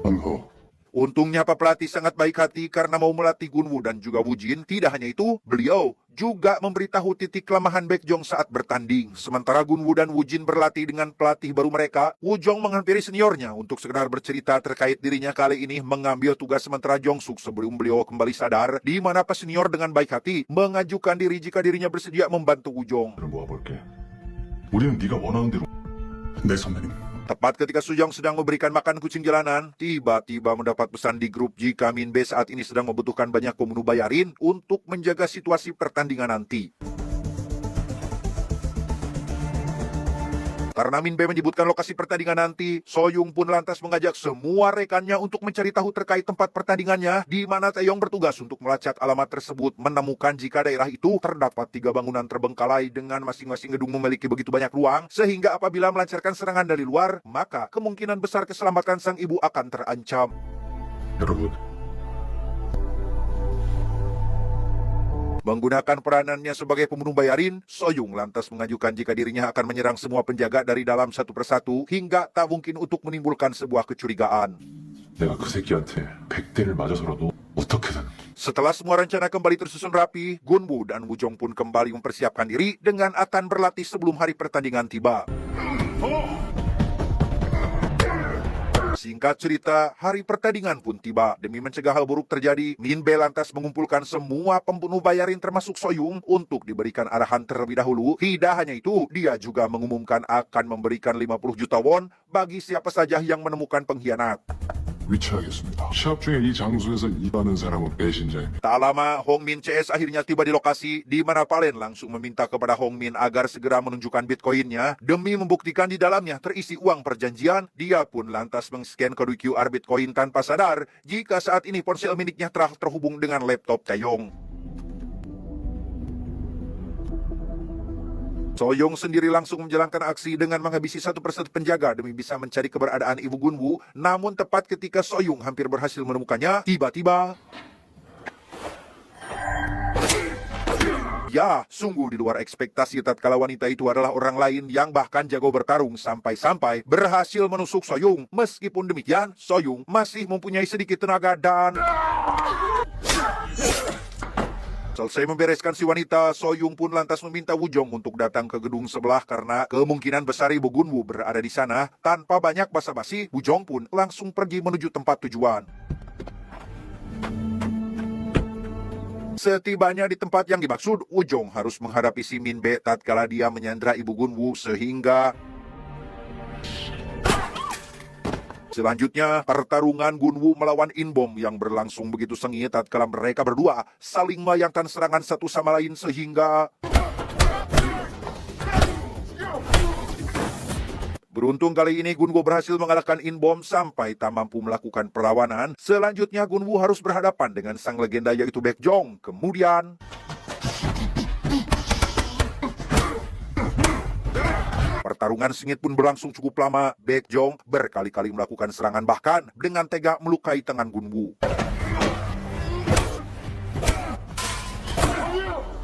안호 Untungnya Pak Pelatih sangat baik hati karena mau melatih Gun Woo dan juga Woo Jin. Tidak hanya itu, beliau juga memberitahu titik kelemahan Baek Jong saat bertanding. Sementara Gun Woo dan Woo Jin berlatih dengan pelatih baru mereka, Woo Jong menghampiri seniornya untuk sekedar bercerita terkait dirinya kali ini mengambil tugas sementara Jong Suk sebelum beliau kembali sadar, di mana Pak Senior dengan baik hati mengajukan diri jika dirinya bersedia membantu Woo Jong. 모아볼게. 우리는 네가 원하는 대로. 네 선배님. Tepat ketika Sujong sedang memberikan makan kucing jalanan, tiba-tiba mendapat pesan di grup jika Min Be saat ini sedang membutuhkan banyak pembunuh bayarin untuk menjaga situasi pertandingan nanti. Karena Min Be menyebutkan lokasi pertandingan nanti, Soyung pun lantas mengajak semua rekannya untuk mencari tahu terkait tempat pertandingannya, di mana Taeyong bertugas untuk melacak alamat tersebut, menemukan jika daerah itu terdapat 3 bangunan terbengkalai dengan masing-masing gedung memiliki begitu banyak ruang, sehingga apabila melancarkan serangan dari luar, maka kemungkinan besar keselamatan sang ibu akan terancam. 여러분. Menggunakan peranannya sebagai pembunuh bayarin, Soyung lantas mengajukan jika dirinya akan menyerang semua penjaga dari dalam satu persatu hingga tak mungkin untuk menimbulkan sebuah kecurigaan. 내가 그 새끼한테 100대를 맞아서라도 어떻게든. Setelah semua rencana kembali tersusun rapi, Gun Woo dan Woo Jong pun kembali mempersiapkan diri dengan akan berlatih sebelum hari pertandingan tiba. Singkat cerita, hari pertandingan pun tiba. Demi mencegah hal buruk terjadi, Min Be lantas mengumpulkan semua pembunuh bayarin termasuk Soyung untuk diberikan arahan terlebih dahulu. Tidak hanya itu, dia juga mengumumkan akan memberikan 50 juta won bagi siapa saja yang menemukan pengkhianat. 위치하겠습니다. 시합 중에 이 장소에서 일하는 사람은 배신자입니다. Tak lama, Hong Min CS akhirnya tiba di lokasi, di mana Palen langsung meminta kepada Hong Min agar segera menunjukkan bitcoinnya. Demi membuktikan di dalamnya terisi uang perjanjian, dia pun lantas meng-scan kode QR bitcoin tanpa sadar jika saat ini ponsel miliknya telah terhubung dengan laptop Taeyong. Soyong sendiri langsung menjalankan aksi dengan menghabisi satu persatu penjaga demi bisa mencari keberadaan ibu Gun Woo. Namun tepat ketika Soyong hampir berhasil menemukannya, tiba-tiba... Ya, sungguh di luar ekspektasi tatkala wanita itu adalah orang lain yang bahkan jago bertarung sampai-sampai berhasil menusuk Soyong. Meskipun demikian, Soyong masih mempunyai sedikit tenaga dan... Selesai membereskan si wanita, Soyung pun lantas meminta Woo Jong untuk datang ke gedung sebelah karena kemungkinan besar ibu Gun Woo berada di sana. Tanpa banyak basa-basi, Woo Jong pun langsung pergi menuju tempat tujuan. Setibanya di tempat yang dimaksud, Woo Jong harus menghadapi si Min Be tatkala dia menyandra ibu Gun Woo sehingga... Selanjutnya, pertarungan Gunwu melawan Inbom yang berlangsung begitu sengit tatkala mereka berdua saling melayangkan serangan satu sama lain sehingga beruntung kali ini Gunwu berhasil mengalahkan Inbom sampai tak mampu melakukan perlawanan. Selanjutnya Gunwu harus berhadapan dengan sang legenda yaitu Baekjong. Kemudian pertarungan sengit pun berlangsung cukup lama. Baekjong berkali-kali melakukan serangan bahkan dengan tega melukai tangan Gunwu.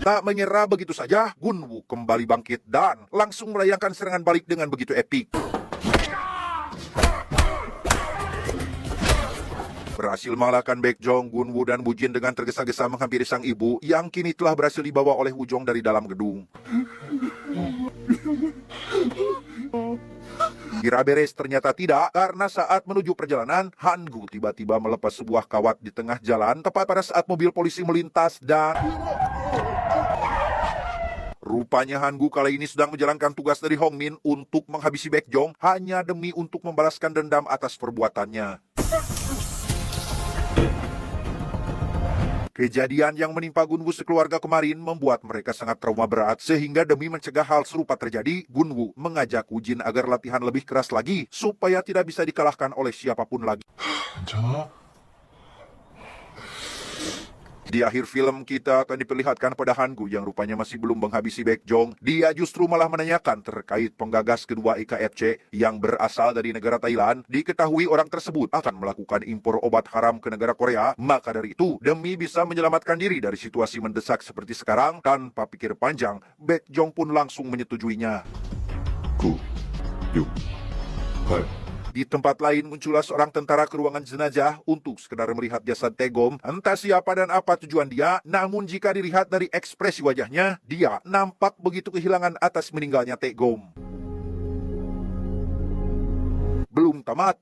Tak menyerah begitu saja, Gunwu kembali bangkit dan langsung melayangkan serangan balik dengan begitu epik. Berhasil mengalahkan Baekjong, Gunwu dan Wujin dengan tergesa-gesa menghampiri sang ibu yang kini telah berhasil dibawa oleh Wujong dari dalam gedung. Kira beres, ternyata tidak, karena saat menuju perjalanan, Hangu tiba-tiba melepas sebuah kawat di tengah jalan tepat pada saat mobil polisi melintas dan rupanya Hangu kali ini sedang menjalankan tugas dari Hongmin untuk menghabisi Baekjong hanya demi untuk membalaskan dendam atas perbuatannya. Kejadian yang menimpa Gunwu sekeluarga kemarin membuat mereka sangat trauma berat sehingga demi mencegah hal serupa terjadi, Gunwu mengajak Wujin agar latihan lebih keras lagi supaya tidak bisa dikalahkan oleh siapapun lagi. 괜찮아? Di akhir film kita akan diperlihatkan pada Hangu yang rupanya masih belum menghabisi Baekjong. Dia justru malah menanyakan terkait penggagas kedua IKFC yang berasal dari negara Thailand. Diketahui orang tersebut akan melakukan impor obat haram ke negara Korea. Maka dari itu, demi bisa menyelamatkan diri dari situasi mendesak seperti sekarang, tanpa pikir panjang, Baekjong pun langsung menyetujuinya. 9, 6, 8. Di tempat lain muncullah seorang tentara ke ruangan jenazah untuk sekedar melihat jasad Taegom. Entah siapa dan apa tujuan dia, namun jika dilihat dari ekspresi wajahnya, dia nampak begitu kehilangan atas meninggalnya Taegom. Belum tamat,